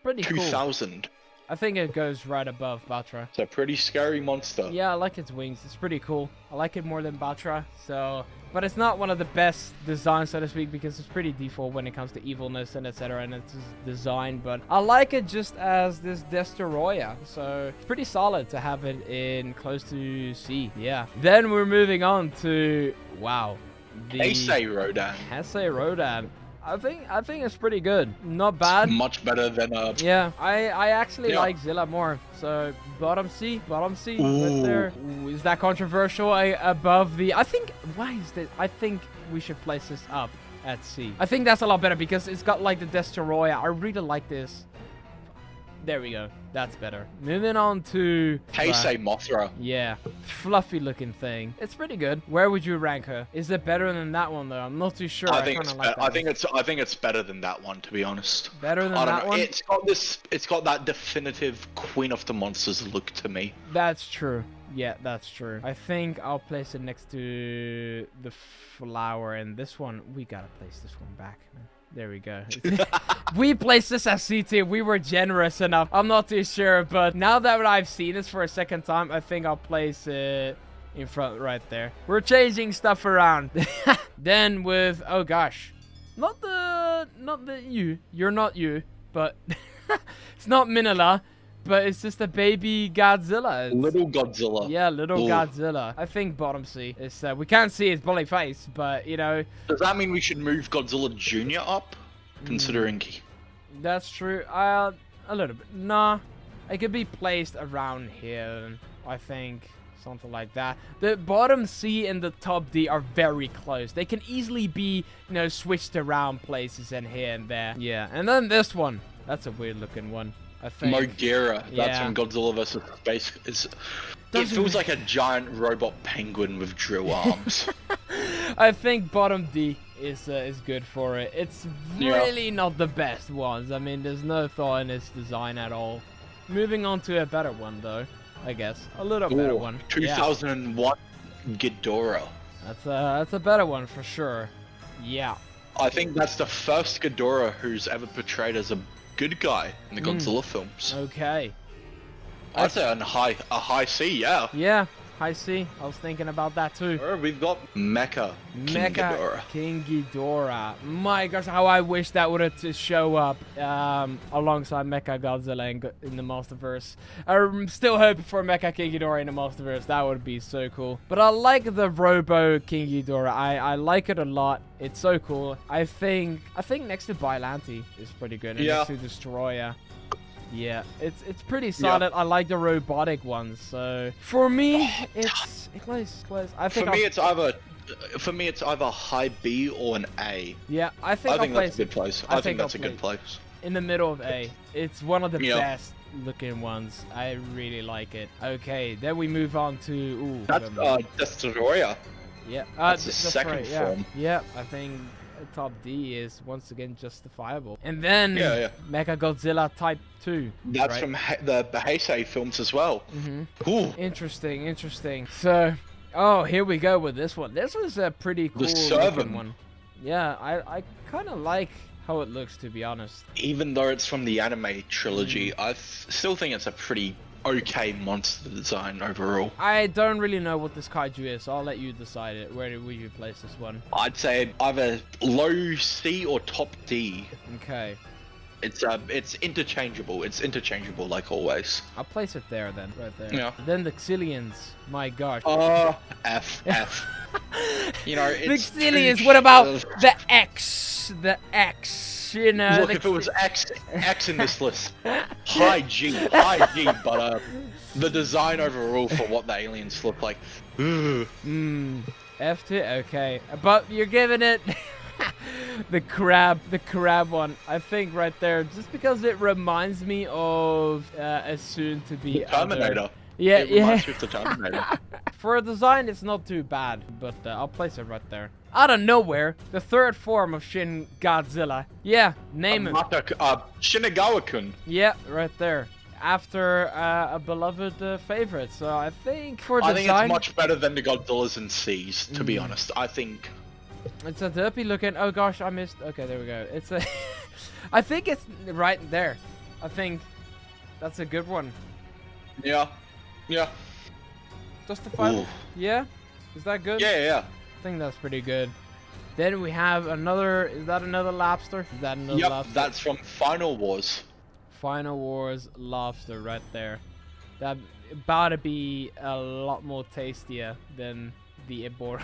Pretty cool. 2000. I think it goes right above Batra. It's a pretty scary monster. Yeah, I like its wings. It's pretty cool. I like it more than Batra. So, but it's not one of the best designs, so to speak, because it's pretty default when it comes to evilness and etc. and its design. But I like it just as this Destroyer. So it's pretty solid to have it in close to C. Yeah. Then we're moving on to the Heisei Rodan. Heisei Rodan. I think it's pretty good. Not bad. It's much better than Yeah, I actually like Zilla more. So bottom C right there. Ooh, is that controversial? Above the? I think. Why is this? I think we should place this up at C. I think that's a lot better because it's got like the Destroyer. I really like this. There we go. That's better. Moving on to Heisei Mothra. Yeah, fluffy looking thing. It's pretty good. Where would you rank her? Is it better than that one though? I'm not too sure. I think it's better than that one, to be honest. Better than that one? It's got that definitive Queen of the Monsters look to me. That's true. Yeah, that's true. I think I'll place it next to the flower, and this one, we gotta place this one back, man. There we go. We placed this as C tier. We were generous enough. I'm not too sure, but now that I've seen this for a second time, I think I'll place it in front right there. We're changing stuff around. Then with, oh gosh, not the you. You're not you, but it's not Minilla. But it's just a baby Godzilla. Little Godzilla. Yeah, little Godzilla. I think bottom C. It's, we can't see his bloody face, but, you know. Does that mean we should move Godzilla Jr. up? Considering... That's true. A little bit. Nah. It could be placed around here, I think. Something like that. The bottom C and the top D are very close. They can easily be, you know, switched around places and here and there. Yeah, and then this one. That's a weird looking one. I think. Mogira, that's from Godzilla vs. Space. It feels like a giant robot penguin with drill arms. I think bottom D is good for it. It's really not the best ones. I mean, there's no thought in its design at all. Moving on to a better one, though. I guess a little better one. 2001 Ghidorah. That's a better one for sure. Yeah. I think that's the first Ghidorah who's ever portrayed as a good guy in the Godzilla films. Okay. I'd say a high C, yeah. Yeah, high C. I was thinking about that too. We've got Mecha King Ghidorah. King Ghidorah. My gosh, how I wish that would have show up alongside Mecha Godzilla in the Monsterverse. I'm still hoping for Mecha King Ghidorah in the Monsterverse. That would be so cool. But I like the Robo King Ghidorah. I like it a lot. It's so cool. I think next to Bylante is pretty good. And next to Destroyer. Yeah, it's pretty solid. I like the robotic ones. So for me, it's close. I think for me it's either high B or an A. Yeah, I think that's a good place. I think that's a good place. In the middle of A. It's one of the best looking ones. I really like it. Okay, then we move on to that's Destroyer. Yeah, that's the second form. Yeah, I think top D is once again justifiable. And then Mecha Godzilla Type 2. That's from the Heisei films as well. Cool. Interesting. So, here we go with this one. This was a pretty cool looking one. Yeah, I kind of like how it looks, to be honest. Even though it's from the anime trilogy, I still think it's a pretty okay monster design overall. I don't really know what this kaiju is, so I'll let you decide it. Where would you place this one? I'd say either low C or top D. Okay. It's interchangeable. It's interchangeable like always. I'll place it there then, right there. Yeah. Then the Xilians. My gosh. F. You know, The it's Xilians. too What about sh- the X? The X. You know. Look, the if it was X in this list, high G, but the design overall for what the aliens look like. Ugh. F tier. Okay, but you're giving it. the crab one, I think right there, just because it reminds me of a soon-to-be Terminator. Yeah, It reminds me of the Terminator. For a design, it's not too bad, but I'll place it right there. Out of nowhere, the third form of Shin Godzilla. Yeah, name him. Shinagawa-kun. Yeah, right there. After a beloved favorite, so I think for I design, think it's much better than the Godzillas and Seas, to be honest. I think. it's a derpy looking. Oh gosh, I missed. Okay, there we go. It's a. I think it's right there. I think that's a good one. Yeah. Justified. Ooh. Yeah. Is that good? Yeah. I think that's pretty good. Then we have another. Is that another lobster? Is that another Yep, lobster? that's from Final Wars. Final Wars lobster right there. That about to be a lot more tastier than the Ibor.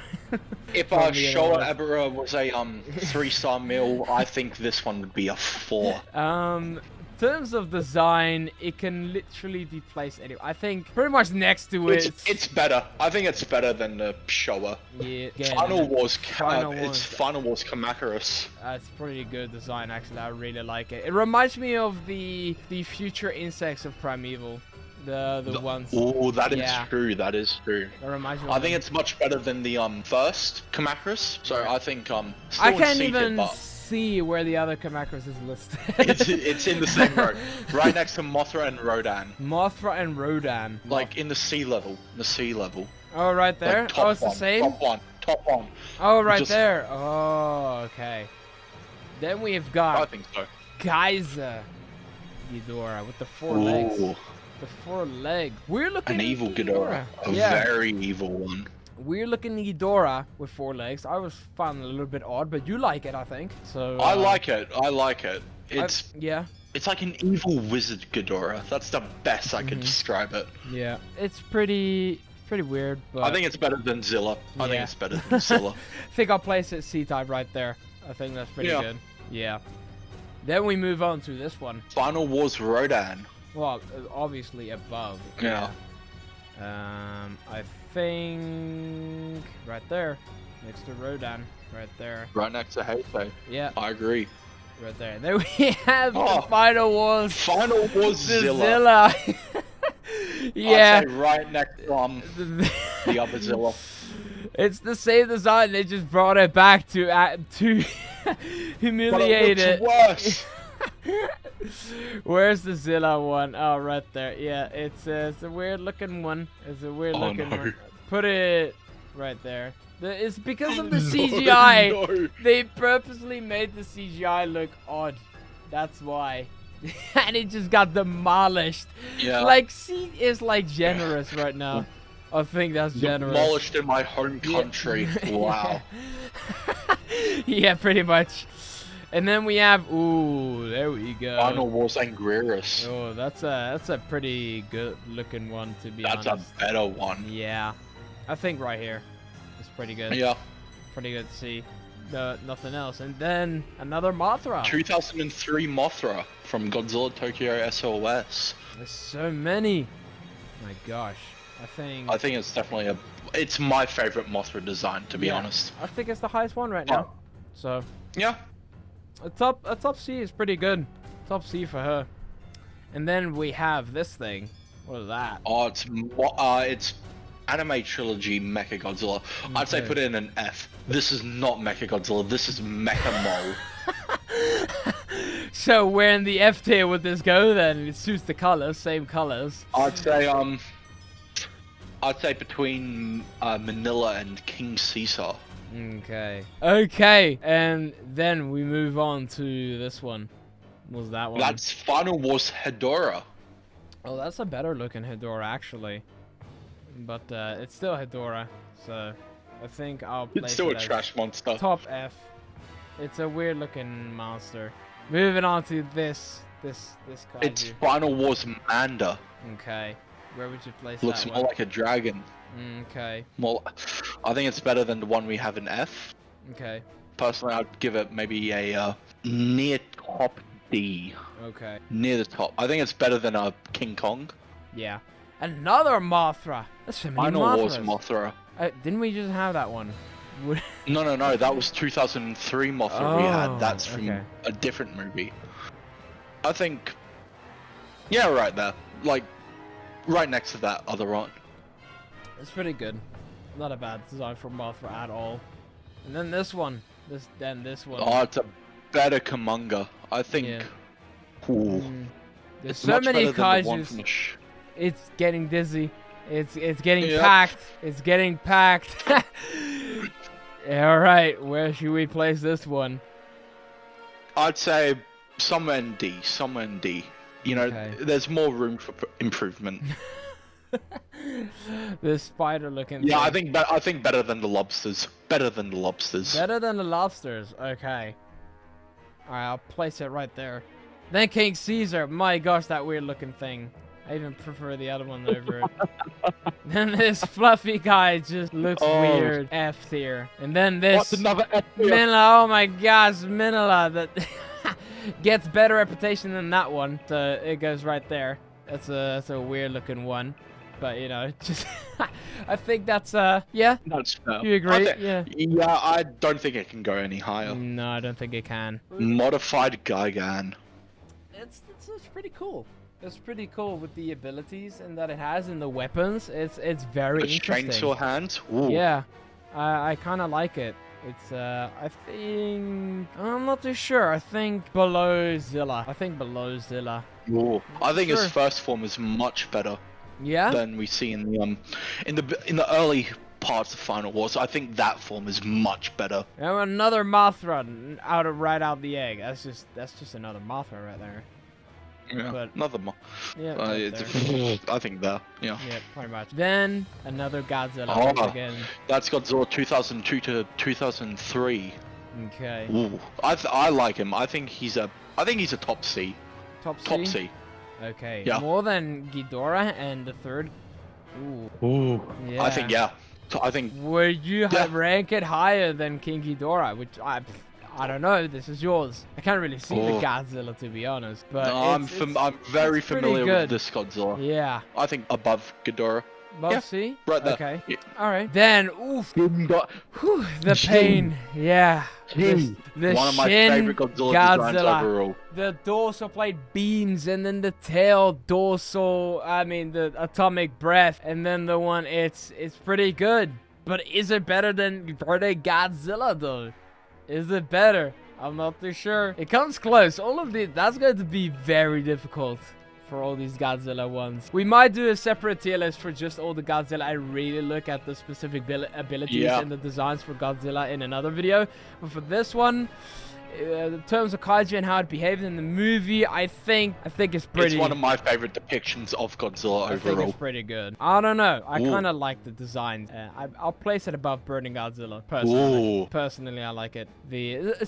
If From the other Showa one. Ebera was a 3-star meal, I think this one would be a 4. In terms of design, it can literally be placed anywhere. I think pretty much next to it. It's better. I think it's better than the Showa. Yeah, again, Final Wars. Wars. It's Final Wars Kamakarus. It's pretty good design actually. I really like it. It reminds me of the future insects of Primeval, the ones. Oh, that is Yeah. true. That is true. That reminds me. I Of think them. it's much better than the first Kamakarus. So I think still I can't in C tier, even but see where the other Kamakuras is listed. it's in the same row, right next to Mothra and Rodan. Mothra and Rodan. Like in the sea level. Oh, right there. Like top Oh, it's the one, same. Top one. Oh, right Just- there. Oh, okay. Then we've I got think so. Kaiser Ghidorah with the 4 legs. Ooh, The 4 leg. We're looking an at evil Ghidorah. A Yeah. very evil one. We're looking at Ghidorah with 4 legs. I was found a little bit odd, but you like it, I think. So I like it. It's yeah, it's like an evil wizard Ghidorah. That's the best I could describe it. yeah. It's pretty weird, but I think it's better than Zilla. I Yeah. think it's better than Zilla. I think I'll place it C-type right there. I think that's pretty Yeah. good. Yeah. Then we move on to this one. Final Wars Rodan. Well, obviously above. Yeah. I think right there, next to Rodan, right there. Right next to Heisei. Yeah, I agree. right there. Then we have the Oh. Final Wars. Final Wars Zilla. Zilla. Yeah. I'd say right next to the other Zilla. It's the same design. They just brought it back to But humiliate it it. looks worse. Where's the Zilla one? Oh, right there. Yeah, it's a weird looking one. It's a weird Oh, looking no. one. Put it right there. It's because of the CGI. No. They purposely made the CGI look odd. That's why. And it just got demolished. Yeah. Like, C is like generous right now. I think that's generous. Demolished in my home country. Wow. Yeah, pretty much. And then we have, ooh, there we go. Final Wars Angriris. Oh, that's a pretty good looking one, to be That's honest. a better one. Yeah, I think right here is pretty good. Yeah. Pretty good to see. Nothing else. And then another Mothra. 2003 Mothra from Godzilla Tokyo SOS. There's so many. My gosh, I think it's definitely it's my favorite Mothra design, to be honest. I think it's the highest one right now. So Yeah. a top C is pretty good. Top C for her. And then we have this thing. What is that? Oh, it's anime trilogy Mecha Godzilla. I'd say Okay. put it in an F. This is not Mecha Godzilla. This is Mecha Mole. So where in the F tier would this go then? It suits the colors, same colors. I'd say between Manila and King Caesar. Okay. Okay, and then we move on to this one. What was that one? That's Final Wars Hedorah. Oh, that's a better looking Hedorah, actually. But it's still Hedorah, so I think I'll place It's still a it as trash monster. top F. It's a weird looking monster. Moving on to this Kaiju. It's Final Wars Manda. Okay. Where would you place Looks that more one? like a dragon. Okay. More, I think it's better than the one we have in F. Okay. Personally, I'd give it maybe a near top D. Okay. Near the top. I think it's better than a King Kong. Yeah. Another Mothra. That's so many Final Wars Mothras. Mothra. Didn't we just have that one? Would- No. That was 2003 Mothra we had. Oh, That's from okay. a different movie. I think. Yeah, right there. Like, right next to that other one. It's pretty good. Not a bad design for Mothra at all. And then this one. This one. Oh, it's a better Kamunga. I think. Yeah. Ooh. There's It's so much many better than the one Kaijus. from the It's getting dizzy. It's getting Yep. packed. It's getting packed. All right, where should we place this one? I'd say somewhere in D. Somewhere in D. You know, Okay. there's more room for improvement. This spider-looking. Yeah, thing. I think better than the lobsters. Better than the lobsters. Better than the lobsters. Okay. All right, I'll place it right there. Then King Caesar. My gosh, that weird-looking thing. I even prefer the other one over it. Then this fluffy guy just looks Oh. weird. F tier. And then this. What's another F tier? Minilla, oh my gosh, Minilla, that gets better reputation than that one. So it goes right there. That's a weird looking one, but you know, just I think that's yeah. That's fair. You agree? Yeah, I don't think it can go any higher. No, I don't think it can. Modified Gigan. It's pretty cool. It's pretty cool with the abilities and that it has in the weapons. It's very With interesting. chainsaw hands. Ooh. Yeah, I kind of like it. It's I think I'm not too sure. I think below Zilla. Ooh. I think Sure. his first form is much better Yeah. than we see in the early parts of Final Wars. I think that form is much better. And another Mothra right out the egg. That's just another Mothra right there. Yeah. But- Another one. Yeah. right there. I think that. Yeah. Yeah, pretty much. Then another Godzilla Oh. once again. That's Godzilla 2002 to 2003. Okay. Ooh. I like him. I think he's a top C. Top C. Top C. Okay. Yeah. More than Ghidorah and the third. Ooh. Ooh. Yeah. I think yeah. So I think Would you Yeah. rank it higher than King Ghidorah? Which I don't know. This is yours. I can't really see the Oh. Godzilla to be honest, but I'm very it's pretty familiar good. with this Godzilla. Yeah. I think above Ghidorah. Above Yeah, C. right there. Okay. Yeah. All right. Then oof. Got Whew, the Shin. pain. Yeah. Shin. The one of my Shin favorite Godzilla designs Godzilla. overall. The dorsal plate beams, and then the tail the atomic breath, and then the one, it's pretty good. But is it better than Godzilla though? Is it better? I'm not too sure. It comes close. All of these, that's going to be very difficult for all these Godzilla ones. We might do a separate tier list for just all the Godzilla. I really look at the specific abilities Yeah. and the designs for Godzilla in another video. But for this one, in terms of Kaiju and how it behaves in the movie, I think it's pretty. It's one of my favorite depictions of Godzilla I think overall. it's pretty good. I don't know. I Ooh. kind of like the design. I'll place it above Burning Godzilla personally. Ooh. Personally, I like it.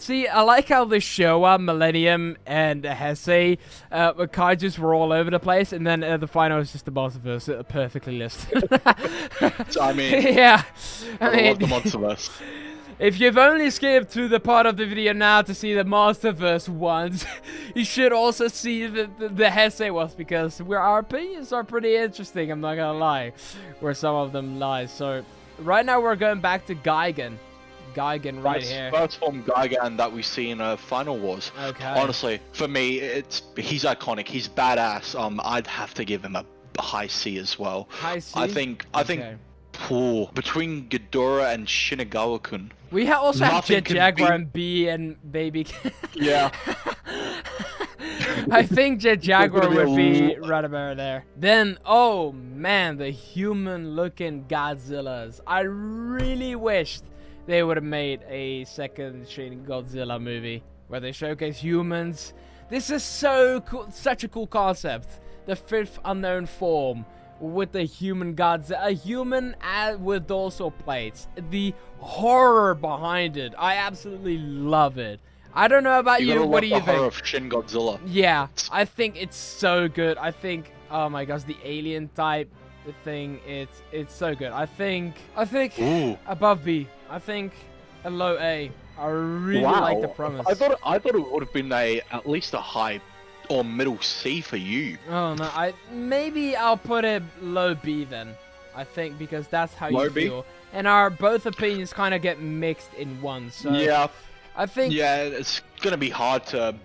See, I like how the Showa, Millennium, and Heisei Kaijus were all over the place, and then the final is just the Monsterverse perfectly listed. So, I mean, yeah. I love the Monsterverse. If you've only skipped to the part of the video now to see the Monsterverse ones, you should also see the Heisei ones, because our opinions are pretty interesting, I'm not gonna lie, where some of them lie. So, right now we're going back to Gigan. Gigan right That's here. first form Gigan that we see in Final Wars. Okay. Honestly, for me, he's iconic. He's badass. I'd have to give him a high C as well. High C? I think Okay. Ooh, between Ghidorah and Shinagawa-kun. We also have Nothing Jet could Jaguar beat- and B and Baby. Yeah. I think Jet Jaguar gonna be a would be lo- right about there. Then, oh man, the human-looking Godzillas. I really wished they would have made a second Shin Godzilla movie where they showcase humans. This is so cool, such a cool concept. The fifth unknown form with the human Godzilla, a human with dorsal plates. The horror behind it, I absolutely love it. I don't know about you. What do you The horror think? of Shin Godzilla. Yeah, I think it's so good. I think, oh my gosh, the alien type thing, it's so good. I think Ooh. above B. I think a low A. I really like the premise. I thought it would have been at least a high or middle C for you. Oh no, maybe I'll put it low B then. I think because that's how Low you B? feel. And our both opinions kind of get mixed in one. So Yeah. I think Yeah, it's gonna be hard to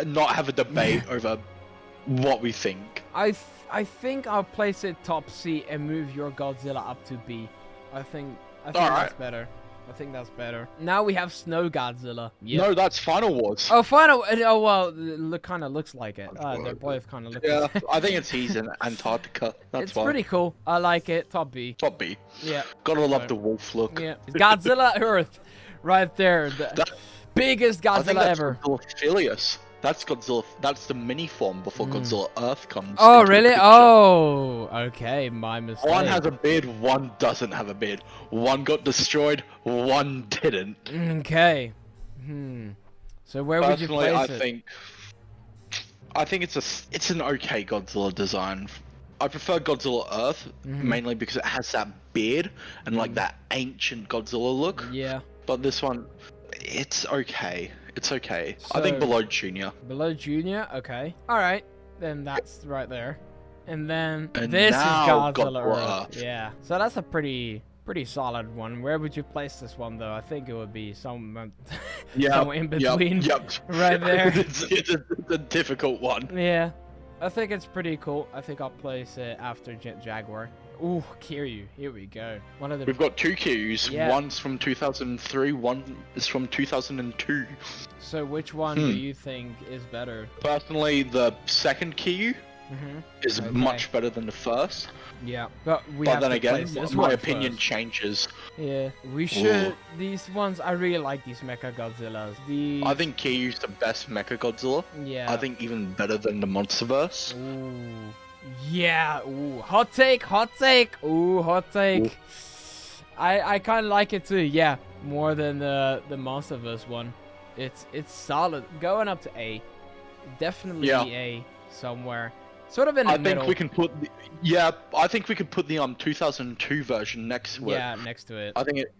not have a debate over what we think. I think I'll place it top C and move your Godzilla up to B. I think that's Alright. better. I think that's better. Now we have Snow Godzilla. Yep. No, that's Final Wars. Oh, final. Oh well, it kind of looks like it. They both kind of look. Yeah, Like I think he's in Antarctica. That's it's fine. pretty cool. I like it. Top B. Top B. Yeah. Gotta love Right. the wolf look. Yeah. Godzilla Earth, right there. The That- biggest I think Godzilla that's ever. Godzilla Philius. That's Godzilla. That's the mini form before Godzilla Earth comes. Oh into the really? picture. Oh, okay. My mistake. One has a beard, one doesn't have a beard. One got destroyed, one didn't. Okay. So where would you Personally, place I it? think it's an okay Godzilla design. I prefer Godzilla Earth mainly because it has that beard and like that ancient Godzilla look. Yeah. But this one, it's okay. It's okay. I think So- below Junior. Below Junior. Okay. All right. Then that's right there. And then And this is now Godzilla Godzilla Earth. Yeah. So that's a pretty solid one. Where would you place this one though? I think it would be somewhere in between. Yep. Right there. it's a difficult one. Yeah. I think it's pretty cool. I think I'll place it after Jaguar. Ooh, Kiryu. Here we go. One of the We've got two Qs. Yeah. One's from 2003, one is from 2002. So which one do you think is better? Personally, the second Q is Okay. much better than the first. Yeah. But we But have then to again, place this my one opinion first. changes. Yeah, we should. These ones, I really like these Mecha Godzillas. I think Kiryu's the best Mecha Godzilla. Yeah. I think even better than the Monsterverse. Ooh. Yeah. Ooh. Hot take. Hot take. Ooh. Hot take. I kind of like it too. Yeah. More than the Monsterverse one. It's solid. Going up to A. Definitely Yeah. A somewhere. Sort of in the I middle. think we can put I think we could put the 2002 version next to it. Yeah, next to it. I think it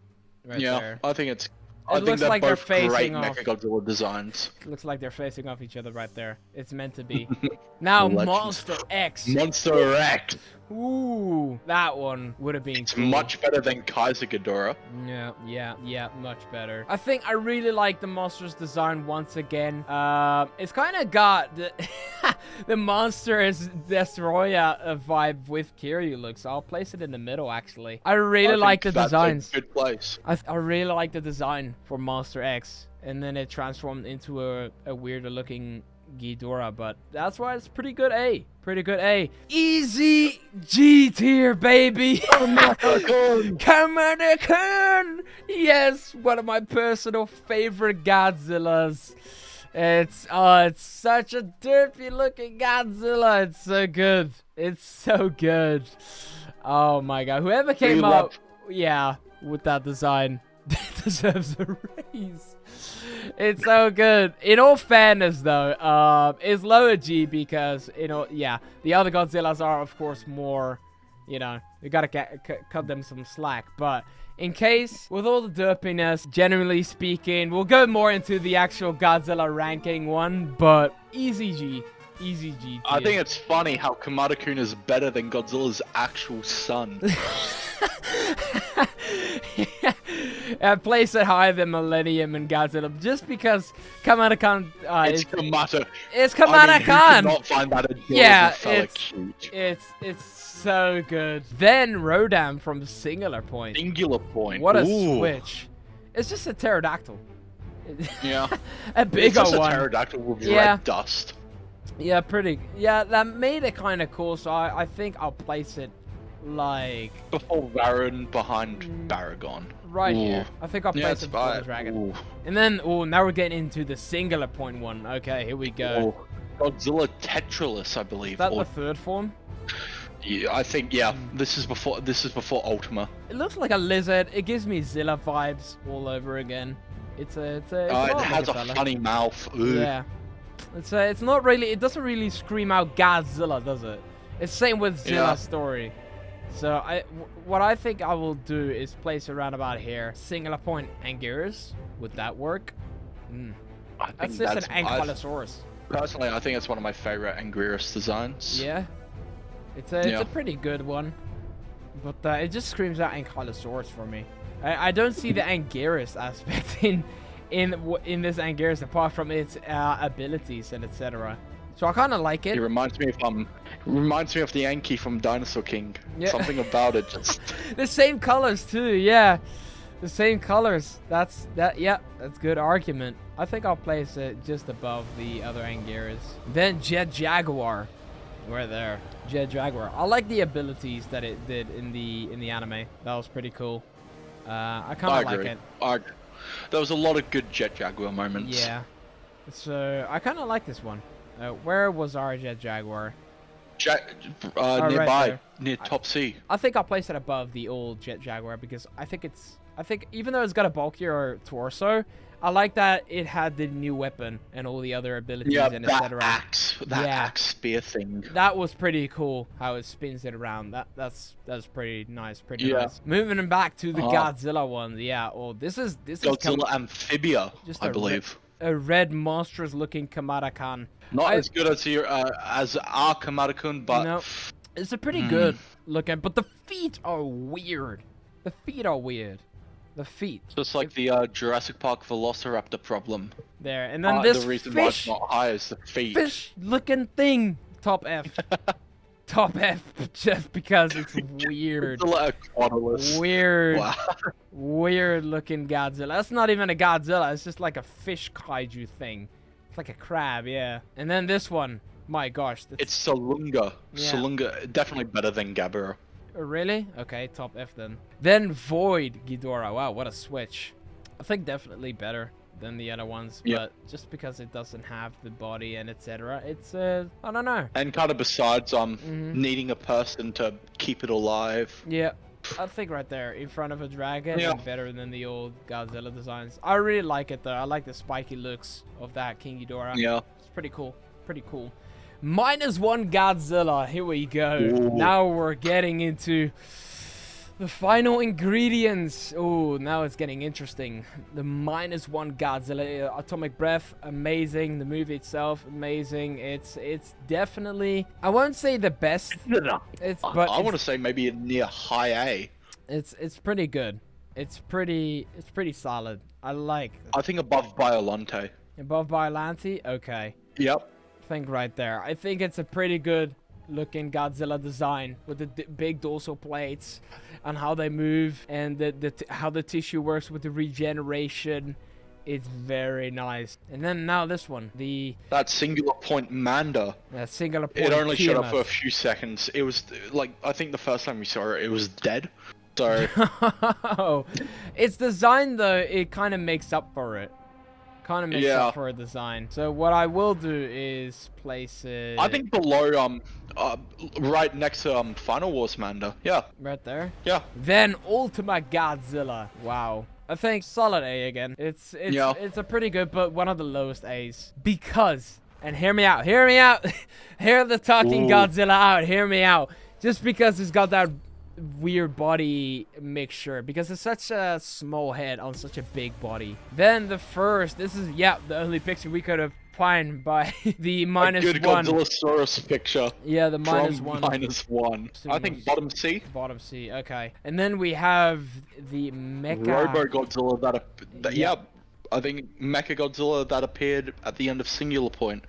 Right yeah, there. I think it's It I think looks they're like they're both great facing off. Mechagodzilla designs. Looks like they're facing off each other right there. It's meant to be. Now, Legends. Monster X. Monster X. Ooh, that one would have been It's cool. much better than Kaiser Ghidorah. Yeah, much better. I think I really like the monster's design once again. It's kind of got the the monster is destroyer vibe with Kiryu look, so I'll place it in the middle actually. I really like the that's designs. a good place. I really like the design for Monster X, and then it transformed into a weirder looking Ghidorah, but that's why it's pretty good A. Pretty good A. Easy G tier, baby. Commander Khan. Yes, one of my personal favorite Godzillas. It's such a derpy looking Godzilla. It's so good. It's so good. Oh my god. Whoever came up, yeah, with that design deserves a raise. It's so good. In all fairness, though, it's lower G because, the other Godzillas are, of course, more, you gotta cut them some slack. But in case, with all the derpiness, generally speaking, we'll go more into the actual Godzilla ranking one, but easy G. Easy G. I think it's funny how Kamada-kun is better than Godzilla's actual son. Place it higher than Millennium and Godzilla, just because Kamada-Khan It's Kamada. it's I mean, who Kamada-Khan. could not find that adorable Yeah, fella cute. it's so good. Then Rodan from Singular Point. Singular Point. What a Ooh. switch! It's just a pterodactyl. Yeah. A It's bigger just a one. pterodactyl with Yeah. red dust. Yeah, pretty. Yeah, that made it kind of cool. So I think I'll place it like Before Varan, behind Baragon. right Ooh. here. I think I'll Yeah, place it's it before the fine. dragon. Ooh. And then, oh, now we're getting into the singular point one. Okay, here we go. Ooh. Godzilla Tetralus, I believe. Is that or- the third form? Yeah, I think This is before Ultima. It looks like a lizard. It gives me Zilla vibes all over again. It's an It odd has a looking fella. funny mouth. Ooh. Yeah. It's not really. It doesn't really scream out Godzilla, does it? It's same with Zilla's Yeah. story. So what I think I will do is place it around about here. Singular point Anguirus. Would that work? I think That's just an I- Ankylosaurus. Personally, I think it's one of my favorite Anguirus designs. Yeah. It's a pretty good one. But it just screams out Ankylosaurus for me. I don't see the Anguirus aspect in this Anguirus apart from its abilities and etc. So I kind of like it. It reminds me of the Anki from Dinosaur King. Yeah. Something about it just. The same colors too, yeah. The same colors. Yeah, that's good argument. I think I'll place it just above the other Anguirus. Then Jet Jaguar. Right there. Jet Jaguar. I like the abilities that it did in the anime. That was pretty cool. I kind of like it. I agree. There was a lot of good Jet Jaguar moments. Yeah. So I kind of like this one. Where was our Jet Jaguar? Nearby, right near Top C. I think I'll place it above the old Jet Jaguar because I think even though it's got a bulkier torso, I like that it had the new weapon and all the other abilities and that etc. axe spear thing. That was pretty cool how it spins it around. That's pretty nice, nice. Moving back to the Godzilla one. Yeah, oh this is Godzilla Amphibia, just I believe. A red monstrous looking Kamada-kan. Not as good as our Kamada-kun, but no, it's a pretty good looking, but the feet are weird. The feet. just like the Jurassic Park Velociraptor problem. There, and then this the reason why it's fish, not high is the feet. fish-looking thing. Top F. Top F, just because it's weird. Godzilla Aquatilus. Weird. Wow. Weird looking Godzilla. That's not even a Godzilla. It's just like a fish kaiju thing. It's like a crab, yeah. And then this one. My gosh. It's Salunga. Yeah. Salunga, definitely better than Gabara. Really? Okay, top F then. Then Void Ghidorah. Wow, what a switch. I think definitely better than the other ones, but just because it doesn't have the body and etc. It's I don't know. And kind of besides needing a person to keep it alive. Yeah. I think right there in front of a dragon Yeah. is better than the old Godzilla designs. I really like it though. I like the spiky looks of that King Ghidorah. Yeah. It's pretty cool. Pretty cool. -1 Godzilla. Here we go. Ooh. Now we're getting into the final ingredients. Oh, now it's getting interesting. The -1 Godzilla. Atomic Breath, amazing. The movie itself, amazing. It's definitely, I won't say the best. But I want to say maybe near high A. it's pretty good. It's pretty solid. I like it. I think above Biolante. Above Biollante? Okay. Yep. Think right there. I think it's a pretty good looking Godzilla design with the big dorsal plates and how they move and how the tissue works with the regeneration. It's very nice. And then now this one, That singular point Manda. singular point. It only showed up for a Tiamat. few seconds. It was like, I think the first time we saw it, it was dead. So Oh, its design though, it kind of makes up for it. Kind of makes up for a design. So what I will do is place it. I think below right next to Final Wars Manda. Yeah. right there. Yeah. Then Ultima Godzilla. Wow. I think solid A again. It's a pretty good, but one of the lowest A's because. And hear me out. Hear me out. Hear the talking Godzilla out. Hear me out. Just because it's got that weird body mixture, because it's such a small head on such a big body. Then the first, this is the only picture we could have find by the -1. A good Godzillasaurus picture. Yeah, the from -1. -1. I think bottom C. Bottom C. Okay. And then we have the Mecha. Robo Godzilla I think Mecha Godzilla that appeared at the end of Singular Point.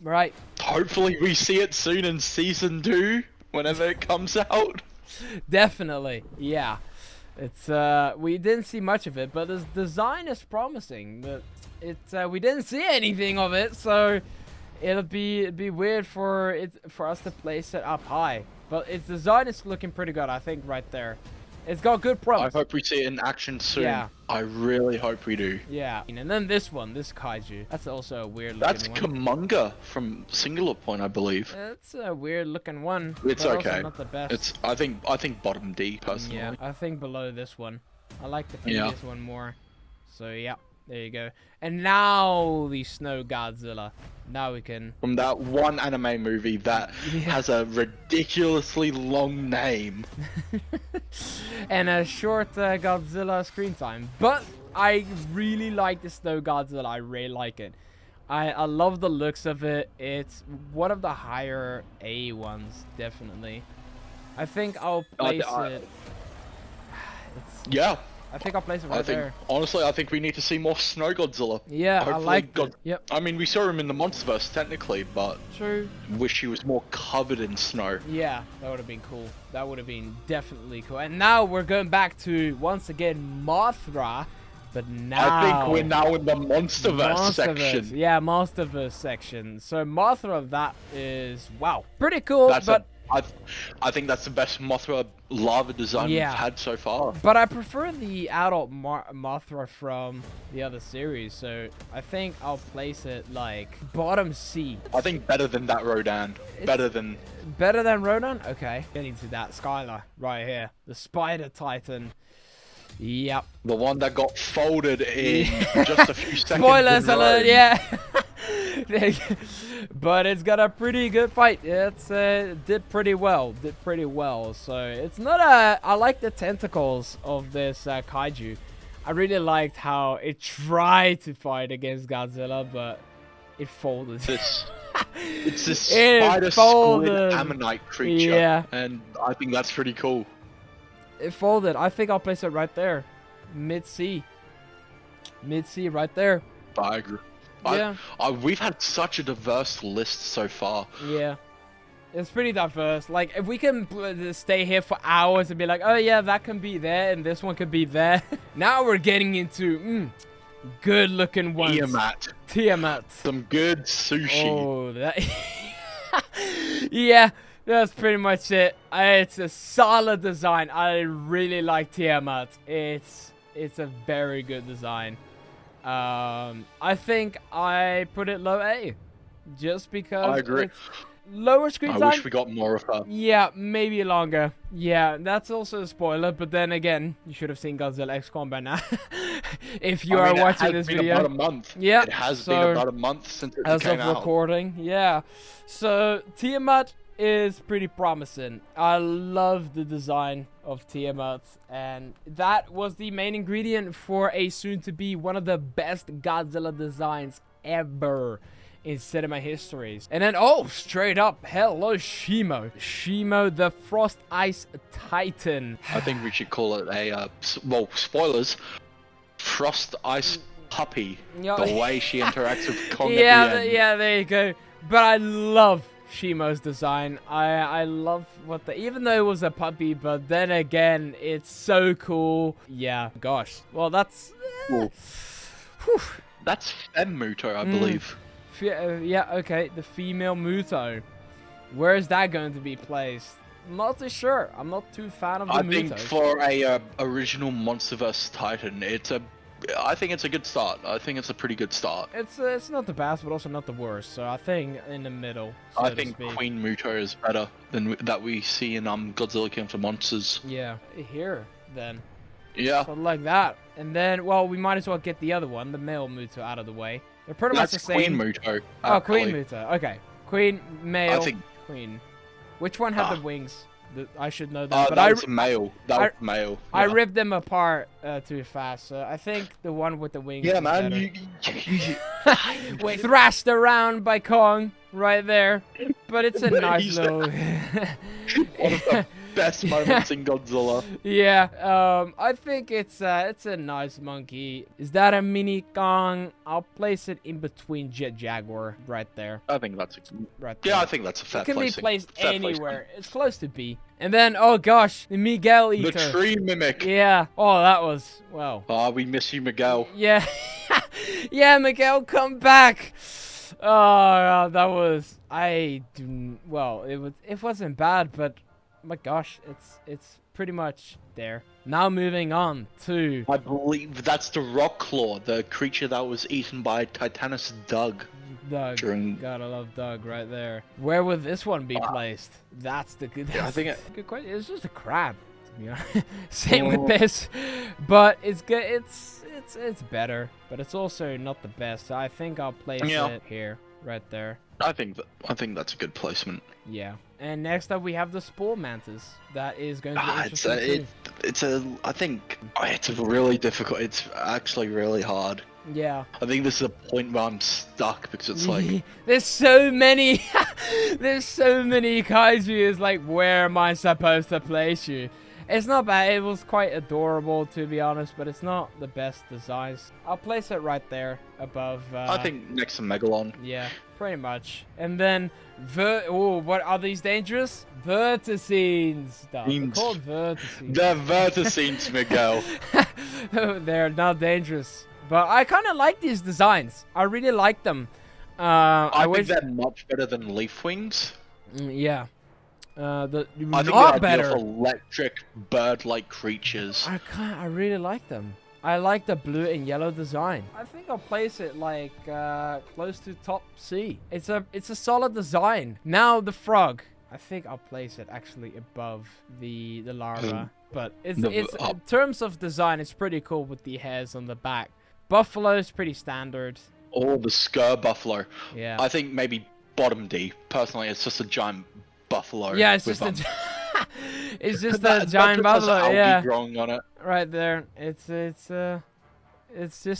Right. Hopefully we see it soon in season 2 whenever it comes out. Definitely. Yeah. It's we didn't see much of it, but the design is promising. But it's we didn't see anything of it, so it'd be weird for us to place it up high. But its design is looking pretty good, I think, right there. It's got good I prompts. hope we see it in action soon. Yeah. I really hope we do. Yeah. And then this Kaiju. That's also a weird That's looking one. Kamunga from Singular Point, I believe. It's a weird looking one. It's but also okay. not the best. It's I think bottom D personally. Yeah, I think below this one. I like the previous one more. So yeah, there you go. And now the Snow Godzilla. Now we can. From that one anime movie that has a ridiculously long name. And a short Godzilla screen time. But I really like the Snow Godzilla. I really like it. I love the looks of it. It's one of the higher A ones, definitely. I think I'll place it. Yeah. I think I'll place it right there. Honestly, I think we need to see more Snow Godzilla. Yeah, Hopefully I like it. Yep. I mean, we saw him in the Monsterverse technically, but True. wish he was more covered in snow. Yeah, that would have been cool. That would have been definitely cool. And now we're going back to, once again, Mothra. But now... I think we're now in the Monsterverse section. Yeah, Monsterverse section. So Mothra, that is, wow, pretty cool. I think that's the best Mothra lava design we've had so far. But I prefer the adult Mothra from the other series, so I think I'll place it like bottom C. I think better than that Rodan. Better than Rodan? Okay. Getting to that Skylar right here. The Spider Titan. Yep. The one that got folded in just a few seconds. Spoilers alert, yeah. But it's got a pretty good fight. It's did pretty well. So it's not I like the tentacles of this kaiju. I really liked how it tried to fight against Godzilla, but it folded. It's this spider squid ammonite creature. Yeah. And I think that's pretty cool. It folded. I think I'll place it right there. Mid C right there. I agree. Yeah. We've had such a diverse list so far. Yeah. It's pretty diverse. Like, if we can stay here for hours and be like, oh yeah, that can be there and this one could be there. Now we're getting into good looking ones. Tiamat. Some good sushi. Oh, that... Yeah, that's pretty much it. It's a solid design. I really like Tiamat. It's a very good design. I think I put it low A, just because I agree. It's lower screen time. I wish we got more of her. Yeah, maybe longer. Yeah, that's also a spoiler. But then again, you should have seen Godzilla X Combat now. If you are watching this video, about a month. Yeah, it has been about a month since it as came of out. recording. Yeah, so Tiamat is pretty promising. I love the design of Tiamat, and that was the main ingredient for a soon-to-be one of the best Godzilla designs ever in cinema histories. And then, oh, straight up, hello Shimo. Shimo, the Frost Ice Titan. I think we should call it a, well, spoilers, Frost Ice Puppy. The way she interacts with Kong at the end. Yeah, there you go. But I love Shimo's design. I love what even though it was a puppy, but then again, it's so cool. Yeah, gosh. Well, that's... That's Femmuto, I believe. Yeah, okay. The female Muto. Where is that going to be placed? I'm not too sure. I'm not too fan of the Mutos. I think for a original Monsterverse Titan, I think it's a good start. I think it's a pretty good start. It's not the best, but also not the worst. So I think in the middle. So I think Queen Muto is better than that we see in Godzilla King of the Monsters. Yeah, here then. Yeah. So like that, and then we might as well get the other one, the male Muto, out of the way. They're pretty much the same. Queen Muto. Oh, Queen Muto. Okay, Queen male. I think Queen. Which one had the wings? I should know that. But that was male. That was male. Yeah. I ripped them apart too fast. So I think the one with the wings. Yeah, man. You thrashed around by Kong right there. But it's a nice little. One of the best moments in Godzilla. Yeah. I think it's a nice monkey. Is that a mini Kong? I'll place it in between Jet Jaguar right there. I think that's right there. Yeah, I think that's a fair placing. It can be placed anywhere. It's close to B. And then, oh gosh, the Miguel Eater. The tree mimic. Yeah. Oh, that was, well. Oh, we miss you, Miguel. Yeah. Yeah, Miguel, come back. Oh, that was well, it wasn't bad, but my gosh, it's pretty much there. Now moving on to I believe that's the rock claw, the creature that was eaten by Titanus Doug. Doug. During- Gotta love Doug right there. Where would this one be placed? That's the good. Yeah, I think that's a good question. It's just a crab. To be honest. Same with this, but it's good. It's better, but it's also not the best. So I think I'll place it here, right there. I think that's a good placement. Yeah. And next up we have the Spore Mantis. That is going to be interesting too. I think it's a really difficult. It's actually really hard. Yeah. I think this is a point where I'm stuck because it's like there's so many there's so many kaiju. It's like, where am I supposed to place you? It's not bad. It was quite adorable, to be honest, but it's not the best designs. I'll place it right there above I think next to Megalon. yeah, pretty much. And then what are these dangerous? Verticines. They're called verticines. The verticines, Miguel. They're not dangerous. But I kind of like these designs. I really like them. I think they're much better than Leaf Wings. Yeah. I think not they're better. ideal for electric bird-like creatures. I really like them. I like the blue and yellow design. I think I'll place it like close to top C. It's a solid design. Now the frog. I think I'll place it actually above the larva. But it's in terms of design, it's pretty cool with the hairs on the back. Buffalo is pretty standard. Or the Skur Buffalo. Yeah. I think maybe bottom D. Personally, it's just a giant buffalo. Yeah, it's just it's just a giant buffalo. Yeah. Growing on it. Right there. It's just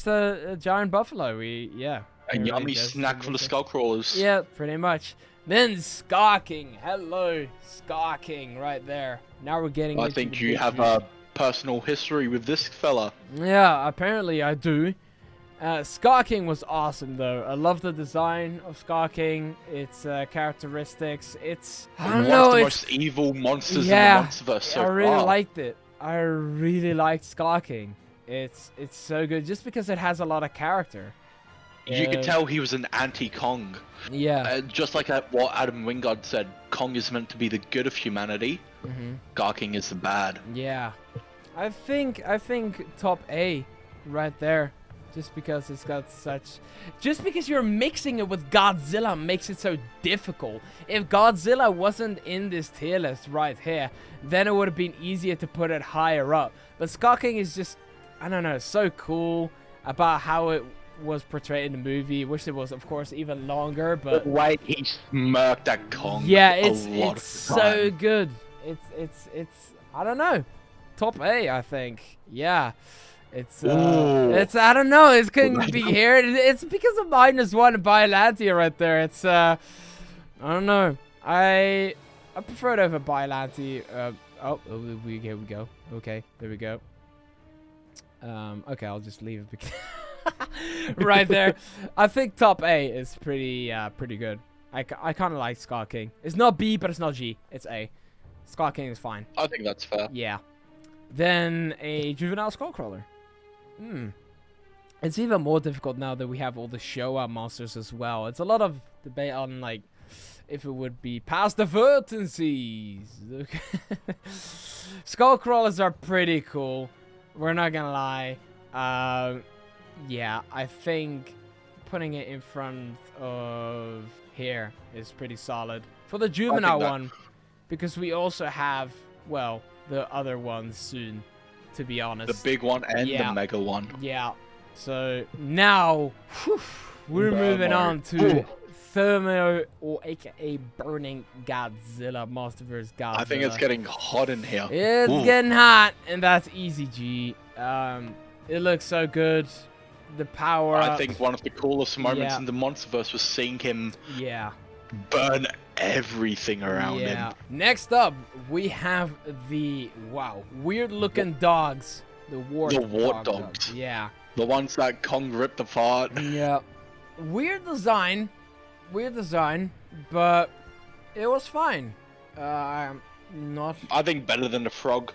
a giant buffalo. A yummy snack from the skull crawlers. Yeah, pretty much. Then Skarking. Hello, Skarking, right there. Now we're getting. I think you have a personal history with this fella. Yeah, apparently I do. Skarking was awesome though. I love the design of Skarking. Its characteristics. I don't know. One of the most evil monsters in the Monsterverse so I really far. liked it. I really liked Skarking. It's so good just because it has a lot of character. You could tell he was an anti-Kong. Yeah. Just like what Adam Wingard said, Kong is meant to be the good of humanity. Skarking is the bad. Yeah. I think top A right there. Just because it's got just because you're mixing it with Godzilla makes it so difficult. If Godzilla wasn't in this tier list right here, then it would have been easier to put it higher up. But Skarking is just, I don't know, so cool about how it was portrayed in the movie. Wish it was, of course, even longer, but the way he smirked at Kong. Yeah, it's so good. It's I don't know, top A, I think. Yeah. It's I don't know, it's couldn't be here. It's because of -1 Biollante right there. It's I don't know. I prefer it over Biollante. Here we go. Okay, there we go. Okay, I'll just leave it because right there. I think top A is pretty good. I kind of like Skarking. It's not B, but it's not G. It's A. Skarking is fine. I think that's fair. Yeah. Then a juvenile skullcrawler. It's even more difficult now that we have all the Showa monsters as well. It's a lot of debate on like if it would be past the vertices. Okay. Skullcrawlers are pretty cool. We're not gonna lie. Yeah, I think putting it in front of here is pretty solid for the juvenile one, because we also have, well, the other ones soon. To be honest, the big one and the mega one. Yeah. So now we're moving on to Thermo, or aka Burning Godzilla, Monsterverse Godzilla. I think it's getting hot in here. It's getting hot, and that's easy G. It looks so good. The power. I think one of the coolest moments in the Monsterverse was seeing him burn everything around him. Next up, we have the weird looking dogs. The wart dogs. Yeah. The ones that Kong ripped apart. Yeah. Weird design, but it was fine. Not. I think better than the frog.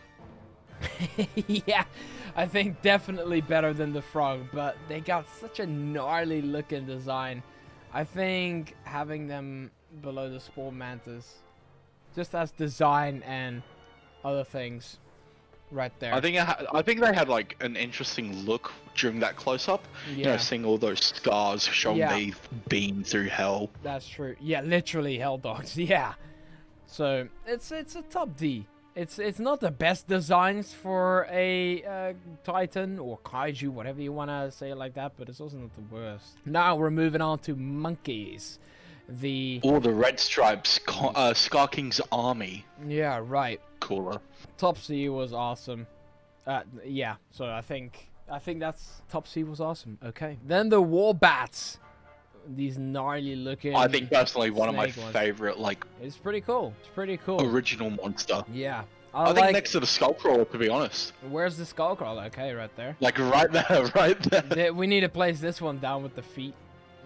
Yeah, I think definitely better than the frog, but they got such a gnarly looking design. I think having them below the Spore Mantis, just as design and other things, right there. I think they had like an interesting look during that close-up. You know, Yeah. seeing all those scars showing Yeah. they've been through hell. That's true. Yeah, literally hell dogs. Yeah. So it's a top D. It's not the best designs for a Titan or Kaiju, whatever you want to say it like that, but it's also not the worst. Now we're moving on to monkeys. All the red stripes, Scar King's army. Yeah, right. Cooler. Top C was awesome. Yeah, so I think that's top C was awesome. Okay. Then the Warbats. These gnarly looking. I think personally one of my snake ones. favorite like It's pretty cool. It's pretty cool. original monster. Yeah. I think next to the Skullcrawler, to be honest. Where's the Skullcrawler? Okay, right there. Like right there, right there. We need to place this one down with the feet.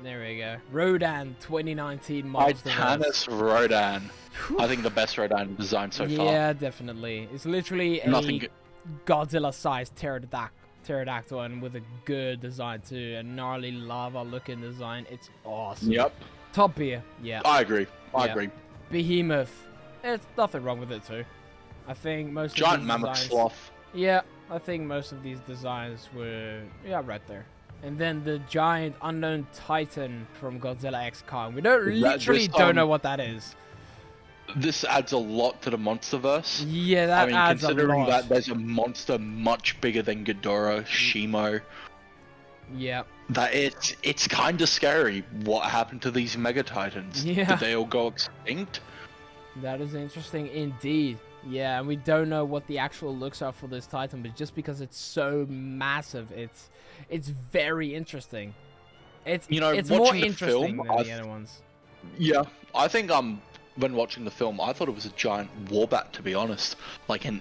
There we go. Rodan 2019 Monsterverse. Titanus Rodan. I think the best Rodan design so far. Yeah, definitely. It's literally Nothing. a Godzilla-sized pterodactyl and with a good design too. A gnarly lava-looking design. It's awesome. Yep. Top beer. Yeah. I agree. I Yeah. agree. Behemoth. There's nothing wrong with it too. I think most Giant of these mammoth designs... sloth. Yeah, I think most of these designs were, yeah, right there. And then the giant unknown titan from Godzilla X Kong. We literally don't know what that is. This adds a lot to the Monsterverse. Yeah, that I mean, adds a considering lot. that there's a monster much bigger than Ghidorah, Shimo, Yeah. that it's kind of scary what happened to these Mega Titans. Yeah. Did they all go extinct? That is interesting indeed. Yeah, and we don't know what the actual looks are for this titan, but just because it's so massive, it's very interesting. It's it's more watching the interesting film, than the other ones. Yeah, I think when watching the film, I thought it was a giant warbat, to be honest, like an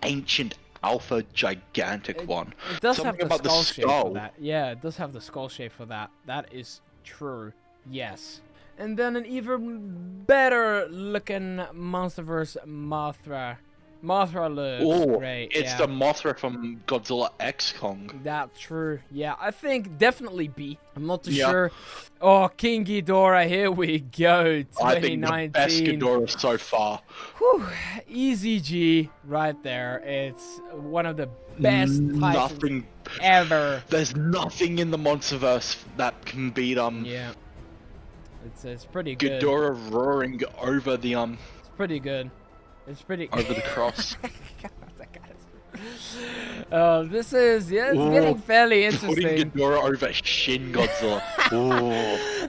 ancient alpha gigantic one. It does Something have the about the skull shape for skull. that. Yeah, it does have the skull shape for that. That is true. Yes. And then an even better looking Monsterverse Mothra. Mothra looks Oh, great. it's yeah. the Mothra from Godzilla X Kong. That's true. Yeah, I think definitely B. I'm not too Yeah. sure. Oh, King Ghidorah, here we go. 2019. I think the best Ghidorah so far. Whew, easy G right there. It's one of the best titans Nothing. ever. There's nothing in the Monsterverse that can beat Yeah. It's pretty good. Ghidorah roaring over the It's pretty good. It's pretty over the cross. Oh, this is it's Ooh, getting fairly Putting interesting. Ghidorah over Shin Godzilla. Ooh.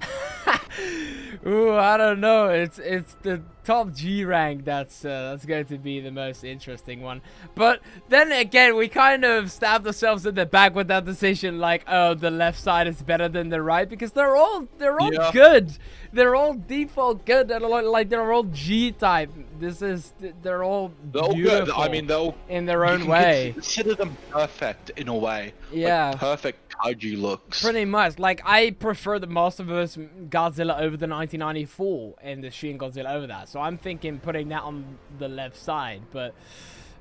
Ooh, I don't know. It's the top G rank that's going to be the most interesting one. But then again, we kind of stabbed ourselves in the back with that decision. Like, oh, the left side is better than the right because they're all Yeah. good. They're all default good. They're like they're all G type. They're all They're all beautiful good. I mean, they'll in their you own can way. consider them perfect in a way. Yeah. Like perfect kaiju looks. Pretty much. Like, I prefer the Monsterverse Godzilla over the 1994 and the Shin Godzilla over that. So I'm thinking putting that on the left side. But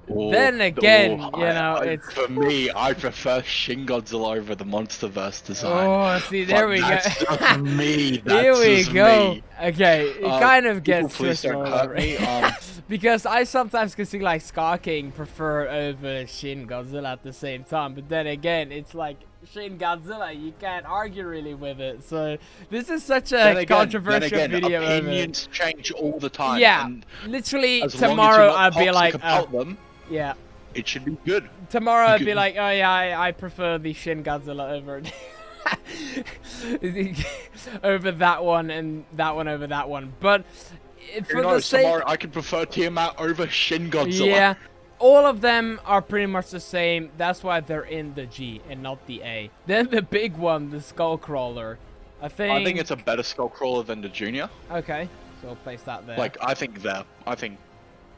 then again, it's... For me, I prefer Shin Godzilla over the Monsterverse design. Oh, see, there But we go. that's just me. That's Here we just go. me. Okay, it kind of People, gets please twisted don't all hurt over. me. Because I sometimes can see like Scar King prefer over Shin Godzilla at the same time, but then again, it's like Shin Godzilla, you can't argue really with it. So this is such a controversial video. Opinions change all the time. Yeah, and literally as long as you're tomorrow not I'll be toxic like, about them, yeah. it should be good. Tomorrow I'd be could- like, oh yeah, I prefer the Shin Godzilla over over that one and that one over that one. But for Who the knows? sake, Tomorrow I could prefer Tiamat over Shin Godzilla. yeah, all of them are pretty much the same. That's why they're in the G and not the A. Then the big one, the Skullcrawler. I think it's a better Skullcrawler than the Junior. okay. So I'll place that there. Like, I think there. I think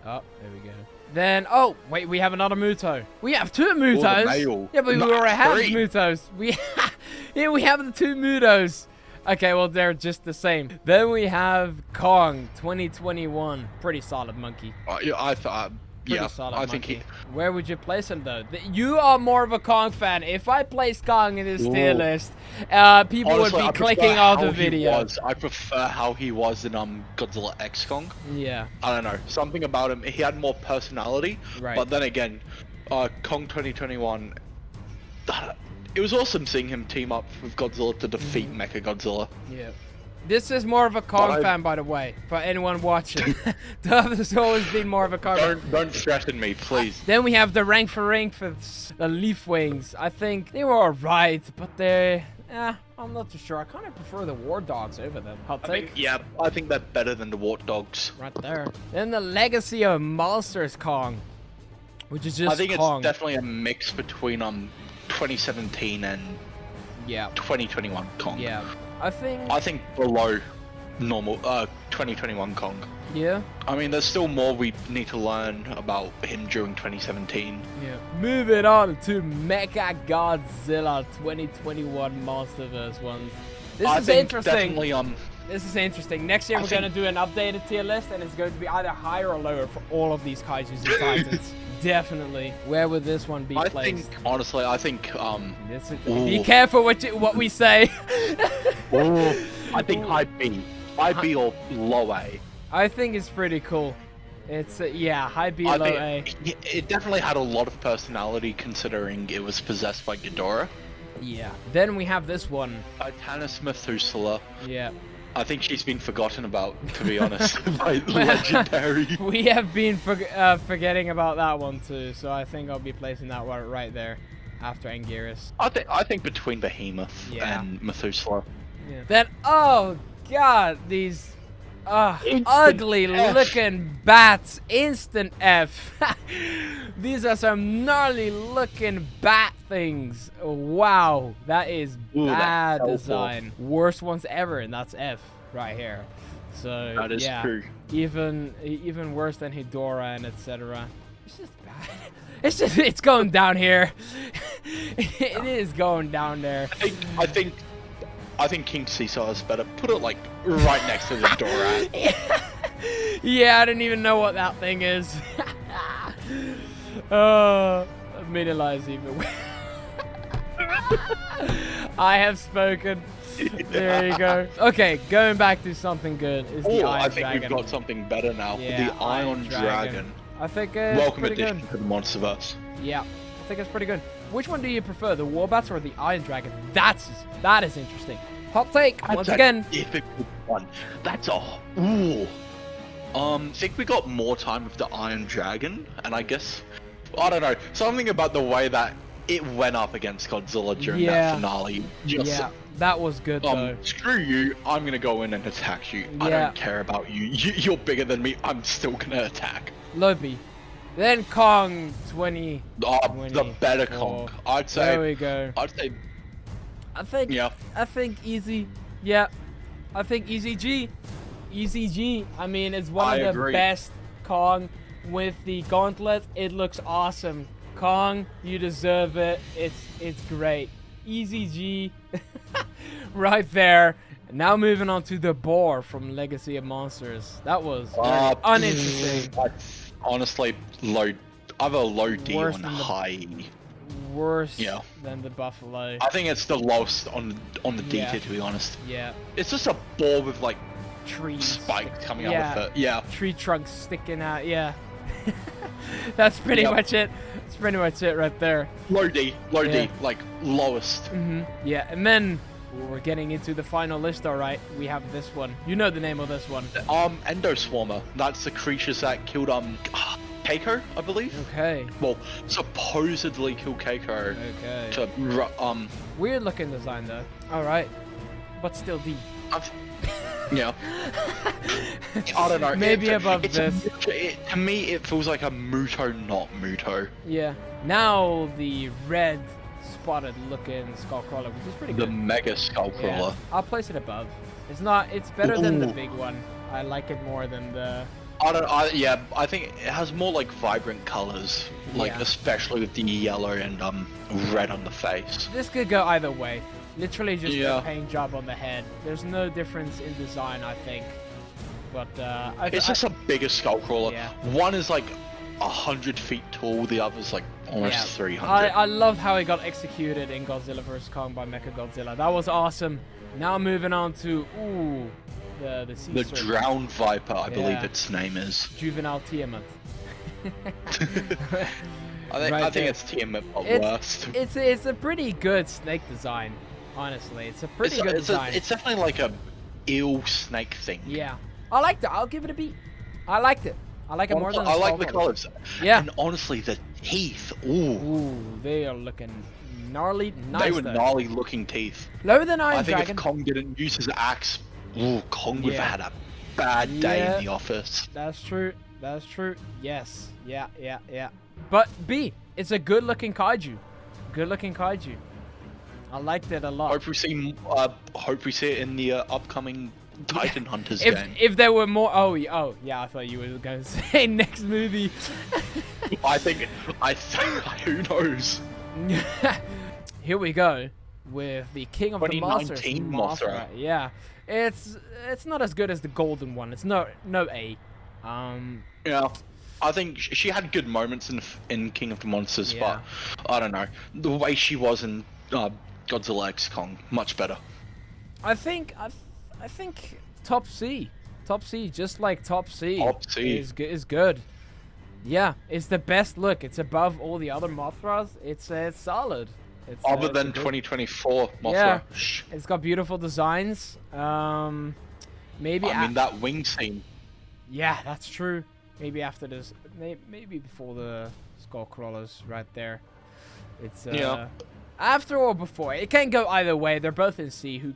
oh, there we go. Then, oh, wait, we have another Muto. We have two the Mutos. male. Yeah, but No, we already have three. Mutos. We have the two Mutos. Okay, well, they're just the same. Then we have Kong 2021. Pretty solid monkey. I thought Pretty Yeah, solid I think monkey. Where would you place him though? You are more of a Kong fan. If I place Kong in this tier list, people honestly, would I be prefer clicking off how the he video. was. I prefer how he was in Godzilla X Kong. Yeah. I don't know, something about him. He had more personality. Right. But then again, Kong 2021. It was awesome seeing him team up with Godzilla to defeat Mechagodzilla. Yeah. This is more of a Kong fan, by the way, for anyone watching. There's always been more of a Kong fan. Don't threaten me, please. Then we have the rank for the Leaf Wings. I think they were alright, but I'm not too sure. I kind of prefer the War Dogs over them. Hot take? I think they're better than the Wart Dogs. Right there. Then the Legacy of Monsters Kong, which is just I think Kong. it's definitely a mix between 2017 and 2021 Kong. Yeah. I think below normal 2021 Kong. Yeah. I mean, there's still more we need to learn about him during 2017. Yeah. Moving on to Mecha Godzilla 2021 Monsterverse ones. This is interesting. Definitely, This is interesting. Next year we're going to do an updated tier list, and it's going to be either higher or lower for all of these Kaijus and Titans. Definitely. Where would this one be placed? Honestly, I think be careful what we say. I think high B. High B or low A. I think it's pretty cool. It's high B, low A. It definitely had a lot of personality considering it was possessed by Ghidorah. Yeah. Then we have this one. Titanus Methuselah. Yeah. I think she's been forgotten about, to be honest, by Legendary. We have been forgetting about that one too, so I think I'll be placing that one right there after Anguirus. I think between Behemoth and Methuselah. Yeah. Then, oh god, these ugly looking bats. Instant F. These are some gnarly looking bat things. Wow, that is bad design. Worst ones ever, and that's F right here. So that is true. Even worse than Hedora and etc. It's just bad. It's going down here. It is going down there. I think King Caesar is better. Put it like right next to the Dora. Yeah, I didn't even know what that thing is. Mini lies even. I have spoken. There you go. Okay, going back to something good is the Iron Dragon. I think we've got something better now. Yeah, the Iron Dragon. I think it's welcome pretty addition good. to the Monsterverse. Yeah, I think it's pretty good. Which one do you prefer, the Warbats or the Iron Dragon? That is interesting. Hot take once again. Difficult one. That's ooh. Think we got more time with the Iron Dragon, and I guess I don't know, something about the way that it went up against Godzilla during that finale. That was good though. Screw you, I'm gonna go in and attack you. I don't care about you. You're bigger than me, I'm still gonna attack. Lobby. Then Kong 20. The better Kong. I'd say. There we go. I think easy. Yeah. I think easy G. Easy G. I mean, it's one of the best Kong with the gauntlet. It looks awesome. Kong, you deserve it. It's great. Easy G. Right there. Now moving on to the boar from Legacy of Monsters. That was uninteresting. Honestly, low. Either low D or high E. Worse than the buffalo. I think it's the lowest on the D tier, to be honest. Yeah. It's just a boar with like trees spikes coming out of it. Yeah. Tree trunks sticking out. Yeah. That's pretty much it. That's pretty much it right there. Low D, like lowest. Yeah, and then we're getting into the final list. All right, we have this one. You know the name of this one? Endoswarmer. That's the creatures that killed Keiko, I believe. Okay. Well, supposedly killed Keiko. Okay. Weird looking design though. All right, but still D. Yeah. I don't know. Maybe above this. To me, it feels like a Muto, not Muto. Yeah. Now the red spotted looking Skullcrawler, which is pretty good. The Mega Skullcrawler. Yeah. I'll place it above. It's better than the big one. I like it more than the... I think it has more like vibrant colors, like especially with the yellow and red on the face. This could go either way. Literally just a paint job on the head. There's no difference in design, I think. But it's just a bigger Skullcrawler. Yeah. One is like 100 feet tall. The other's like almost 300. I love how it got executed in Godzilla vs. Kong by Mechagodzilla. That was awesome. Now moving on to the sea The serpent. drowned viper, I believe Yeah. its name is. Juvenile Tiamat. I Right think there. it's Tiamat at It's- worst. It's a pretty good snake design, honestly. It's a pretty good design. It's definitely like a ill snake thing. Yeah, I liked it. I'll give it a B. I liked it. I like it more than I like skull the colors. colors. Yeah. And honestly, the teeth. Ooh. Ooh, they are looking gnarly. Nice. They were though. gnarly looking teeth. Lower than Iron I think Dragon. if Kong didn't use his axe, Kong would Yeah. have had a bad day Yeah. in the office. That's true. That's true. Yes. Yeah. But B, it's a good-looking kaiju. Good-looking kaiju. I liked it a lot. Hope we see it in the upcoming Titan Hunters If game. if there were more, oh yeah, I thought you were going to say next movie. I think who knows? Here we go with the King of the Monsters, 2019 Mothra. Mothra. Yeah, it's not as good as the golden one. It's no A. Yeah, I think she had good moments in King of the Monsters, Yeah. but I don't know, the way she was in Godzilla X Kong, much better. I think Top C, just like Top C, Top C. is good. Yeah, it's the best look. It's above all the other Mothras. It's solid. It's, Other it's than a good- 2024 Mothra. Yeah. Shh. It's got beautiful designs. Maybe. I mean that wing scene. Yeah, that's true. Maybe after this, maybe before the skull crawlers, right there. It's Yeah. after or before. It can go either way. They're both in C.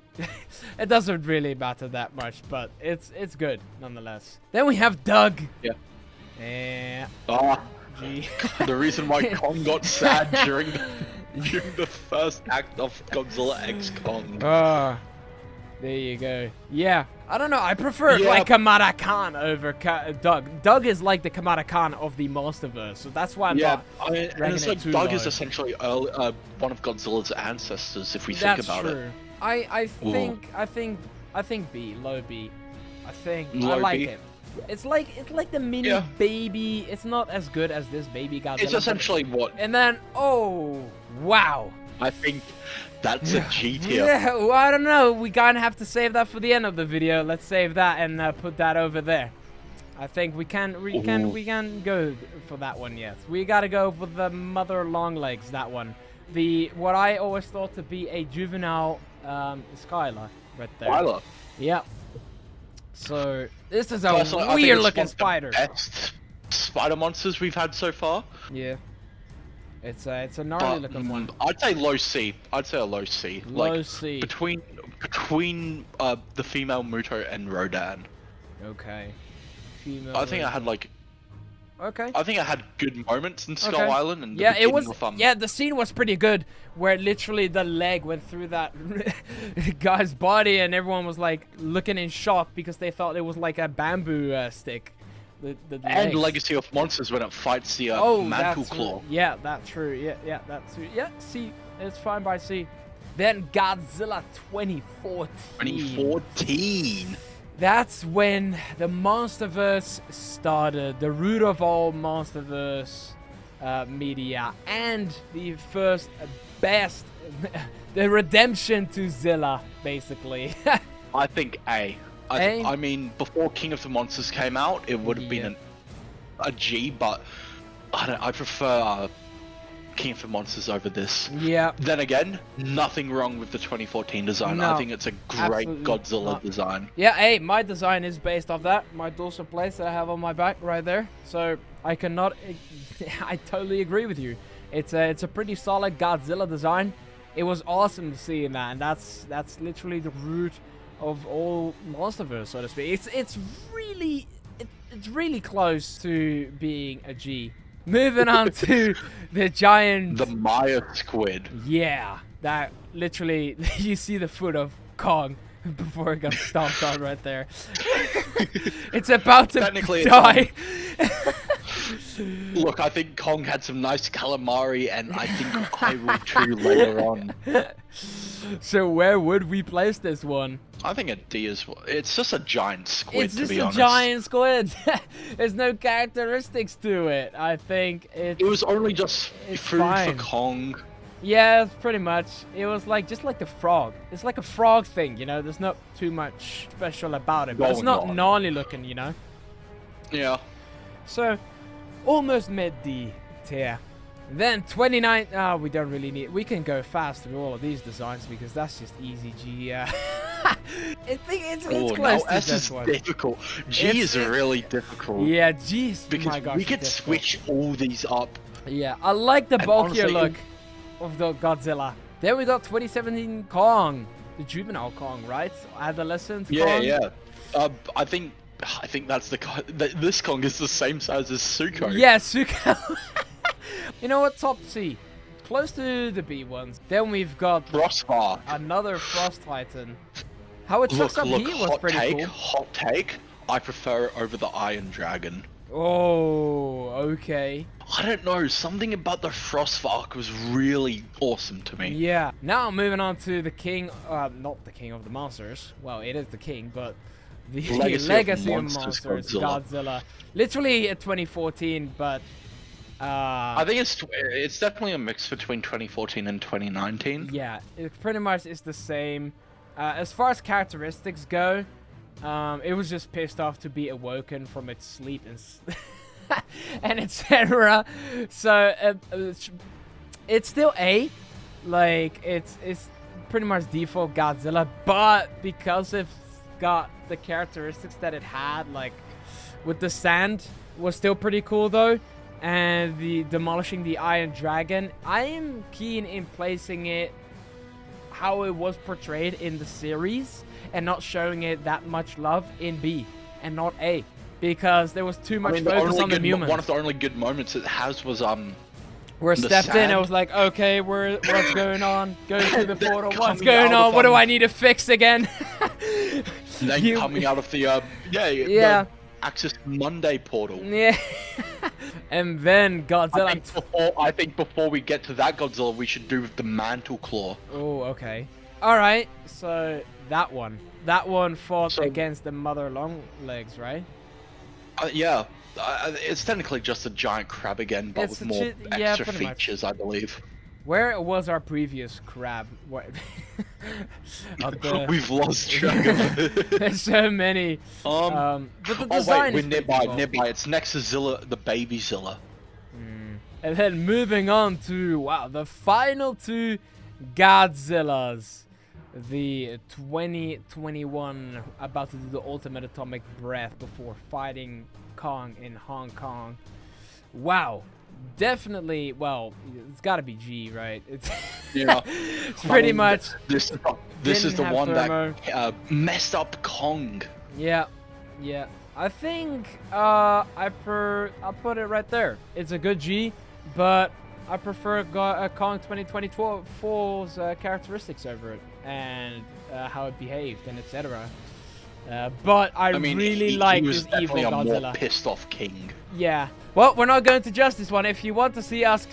It doesn't really matter that much, but it's good nonetheless. Then we have Doug. Yeah. Yeah. Ah, Gee. the reason why Kong got sad during the first act of Godzilla X Kong. Ah, there you go. Yeah, I don't know. I prefer Yeah. like Kamada Khan over Doug. Doug is like the Kamada Khan of the Monsterverse, so that's why I'm Yeah, not. I mean, and ranking it's it like too Doug low. is essentially one of Godzilla's ancestors, if we That's think about true. it. I Ooh. think B, low B. I think I Low like B? it. It's like the mini Yeah. baby. It's not as good as this baby Godzilla. It's but- essentially what And then wow. I think that's a G tier. Yeah, well, I don't know. We kind of have to save that for the end of the video. Let's save that and put that over there. I think we can go for that one. Yes, we gotta go for the mother long legs. That one, what I always thought to be a juvenile Skylar right there. Tyler. Yeah. So this is a Personally, I think weird it's looking one of the spider. Best spider monsters we've had so far. Yeah. It's a gnarly But looking one. I'd say low C. I'd say a low C. Low like, C. Between the female Muto and Rodan. Okay. Female. I think I had like Okay. I think I had good moments in Skull Okay. Island and the Yeah, it beginning was. of, Yeah, the scene was pretty good, where literally the leg went through that guy's body, and everyone was like looking in shock because they thought it was like a bamboo stick. The and legs. Legacy of Monsters when it fights the Mantle that's Claw. Yeah, that's true. Yeah, that's true. Yeah, C. It's fine by C. Then Godzilla 2014. 2014. That's when the Monsterverse started, the root of all Monsterverse media, and the first best, the redemption to Zilla, basically. I think A. A? I mean, before King of the Monsters came out, it would have been a G, but I prefer King of the Monsters over this. Yeah. Then again, nothing wrong with the 2014 design. No, I think it's a great absolutely Godzilla not. design. Yeah, hey, my design is based off that. My dorsal plates that I have on my back right there. So I cannot, I totally agree with you. It's a pretty solid Godzilla design. It was awesome to see in that, and that's literally the root of all Monsterverse, so to speak. It's really close to being a G. Moving on to the giant. The Maya Squid. Yeah, that literally you see the foot of Kong before it got stomped on right there. It's about to Technically, it's die. Look, I think Kong had some nice calamari, and I think I will too later on. So where would we place this one? I think a D as well. It's just a giant squid, It's to just be a honest. giant squid. There's no characteristics to it. I think It was only just It's food fine. for Kong. yeah, pretty much. It was like just like the frog. It's like a frog thing, you know. There's not too much special about it, but it's Going not on. gnarly looking, you know. Yeah. So, almost mid D tier. Then 29. Oh, we don't really need. We can go fast through all of these designs because that's just easy G. I think it's Oh, close no, to S this is one. difficult. G It's- is really difficult. Yeah, jeez. Because my gosh, we it's could difficult. switch all these up. Yeah, I like the And bulkier honestly, look of the Godzilla. Then we got 2017 Kong, the juvenile Kong, right? Adolescent Yeah, Kong. yeah. I think that's the this Kong is the same size as Suko. Yeah, Suko. You know what? Top C. Close to the B ones. Then we've got Frostmark. another Frost Titan. How it Look, chucks up look, heat was hot pretty take, cool. hot take. I prefer it over the Iron Dragon. Oh, okay. I don't know, something about the Frostmark was really awesome to me. Yeah. Now moving on to the king, not the king of the monsters. Well, it is the king, but the Legacy of of Monsters, monsters, Godzilla. Godzilla. Literally a 2014, but I think it's definitely a mix between 2014 and 2019. yeah, it pretty much is the same. As far as characteristics go, it was just pissed off to be awoken from its sleep and etc. So it's still A, like it's pretty much default Godzilla, but because it's got the characteristics that it had, like with the sand, was still pretty cool though. And the demolishing the Iron Dragon, I am keen in placing it how it was portrayed in the series and not showing it that much love in B and not A, because there was too much focus on the humans. One of the only good moments it has was Where it the stepped in, I sand. was like, okay, what's going on? Go through the Then portal. What's coming going out on? of, What do I need to fix again? then You- coming out of the Yeah. the Access Monday portal. Yeah. And then Godzilla. I think before we get to that Godzilla, we should do the Mantle Claw. Oh, okay. All right. So that one fought So- against the Mother Long Legs, right? Yeah, it's technically just a giant crab again, but It's with a more gi- yeah, extra pretty much. features, I believe. Where was our previous crab? What? Of the- We've lost track of it. There's so many. But the Oh design wait, is we're pretty nearby, cool. nearby. It's next to Zilla, the baby Zilla. And then moving on to, wow, the final two Godzillas. The 2021 about to do the ultimate atomic breath before fighting Kong in Hong Kong. Wow. Definitely, well, it's got to be G, right? It's, Yeah. it's pretty much, This is Didn't the have one thermo. that messed up Kong. yeah. I think I'll put it right there. It's a good G, but I prefer Kong 2024's characteristics over it and how it behaved and etc. But I mean, really he like was this evil definitely a more Godzilla. pissed off king. Yeah. Well, we're not going to judge this one. If you want to see us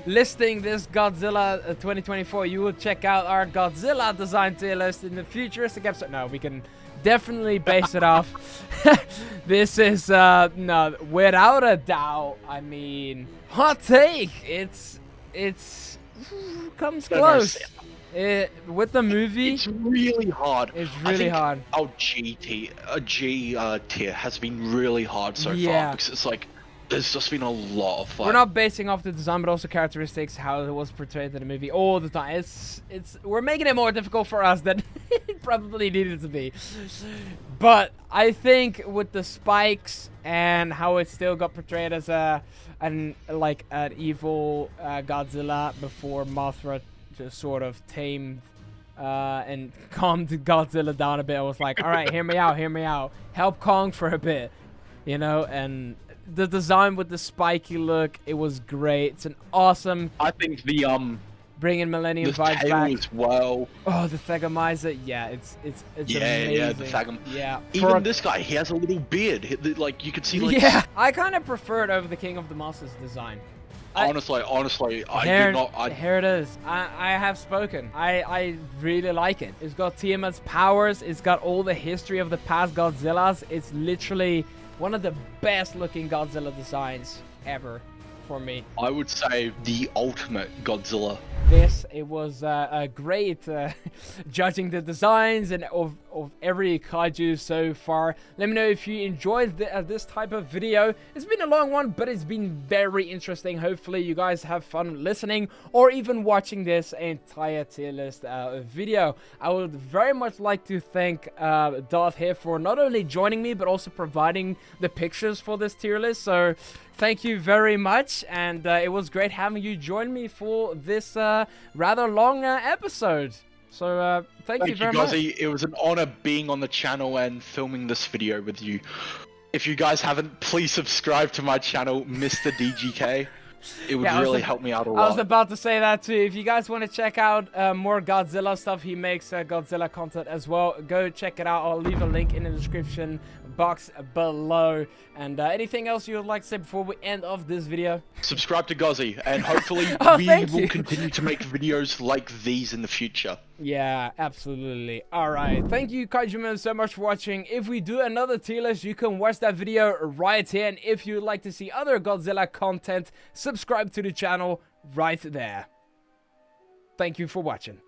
listing this Godzilla 2024, you will check out our Godzilla design tier list in the futuristic episode. No, we can definitely base it off. This is, no, without a doubt, I mean, hot take. It's comes close. With the movie, It's really hard. it's I really think hard. Our G tier has been really hard so Yeah. far because it's like there's just been a lot of fun. We're not basing off the design, but also characteristics, how it was portrayed in the movie all the time. We're making it more difficult for us than it probably needed to be. But I think with the spikes and how it still got portrayed as an evil Godzilla before Mothra just sort of tamed and calmed Godzilla down a bit. I was like, all right, hear me out. Help Kong for a bit, you know, and the design with the spiky look, it was great. It's an awesome I think the bringing Millennium the vibes tail back. as well. Oh, the Thagamizer, yeah, it's Yeah, amazing. yeah, the Thagam. Yeah, Even this guy, he has a little beard. Like you could see, like yeah, I kind of prefer it over the King of the Monsters design. Honestly, I Here, do not. here it is. I have spoken. I really like it. It's got Tiamat's powers. It's got all the history of the past Godzillas. It's literally one of the best looking Godzilla designs ever for me. I would say the ultimate Godzilla. It was great judging the designs and of every kaiju so far. Let me know if you enjoyed this type of video. It's been a long one, but it's been very interesting. Hopefully you guys have fun listening or even watching this entire tier list video. I would very much like to thank Darth here for not only joining me but also providing the pictures for this tier list. So thank you very much, and it was great having you join me for this rather long episode. So thank you very much. It was an honor being on the channel and filming this video with you. If you guys haven't, please subscribe to my channel, Mr. DGK. It would really help me out a lot. I was about to say that too. If you guys want to check out more Godzilla stuff, he makes Godzilla content as well. Go check it out. I'll leave a link in the description box below. And anything else you would like to say before we end off this video? Subscribe to Gozzy, and hopefully we will continue to make videos like these in the future. Yeah, absolutely. Alright, thank you Kaiju Man so much for watching. If we do another tier list, you can watch that video right here. And if you'd like to see other Godzilla content, subscribe to the channel right there. Thank you for watching.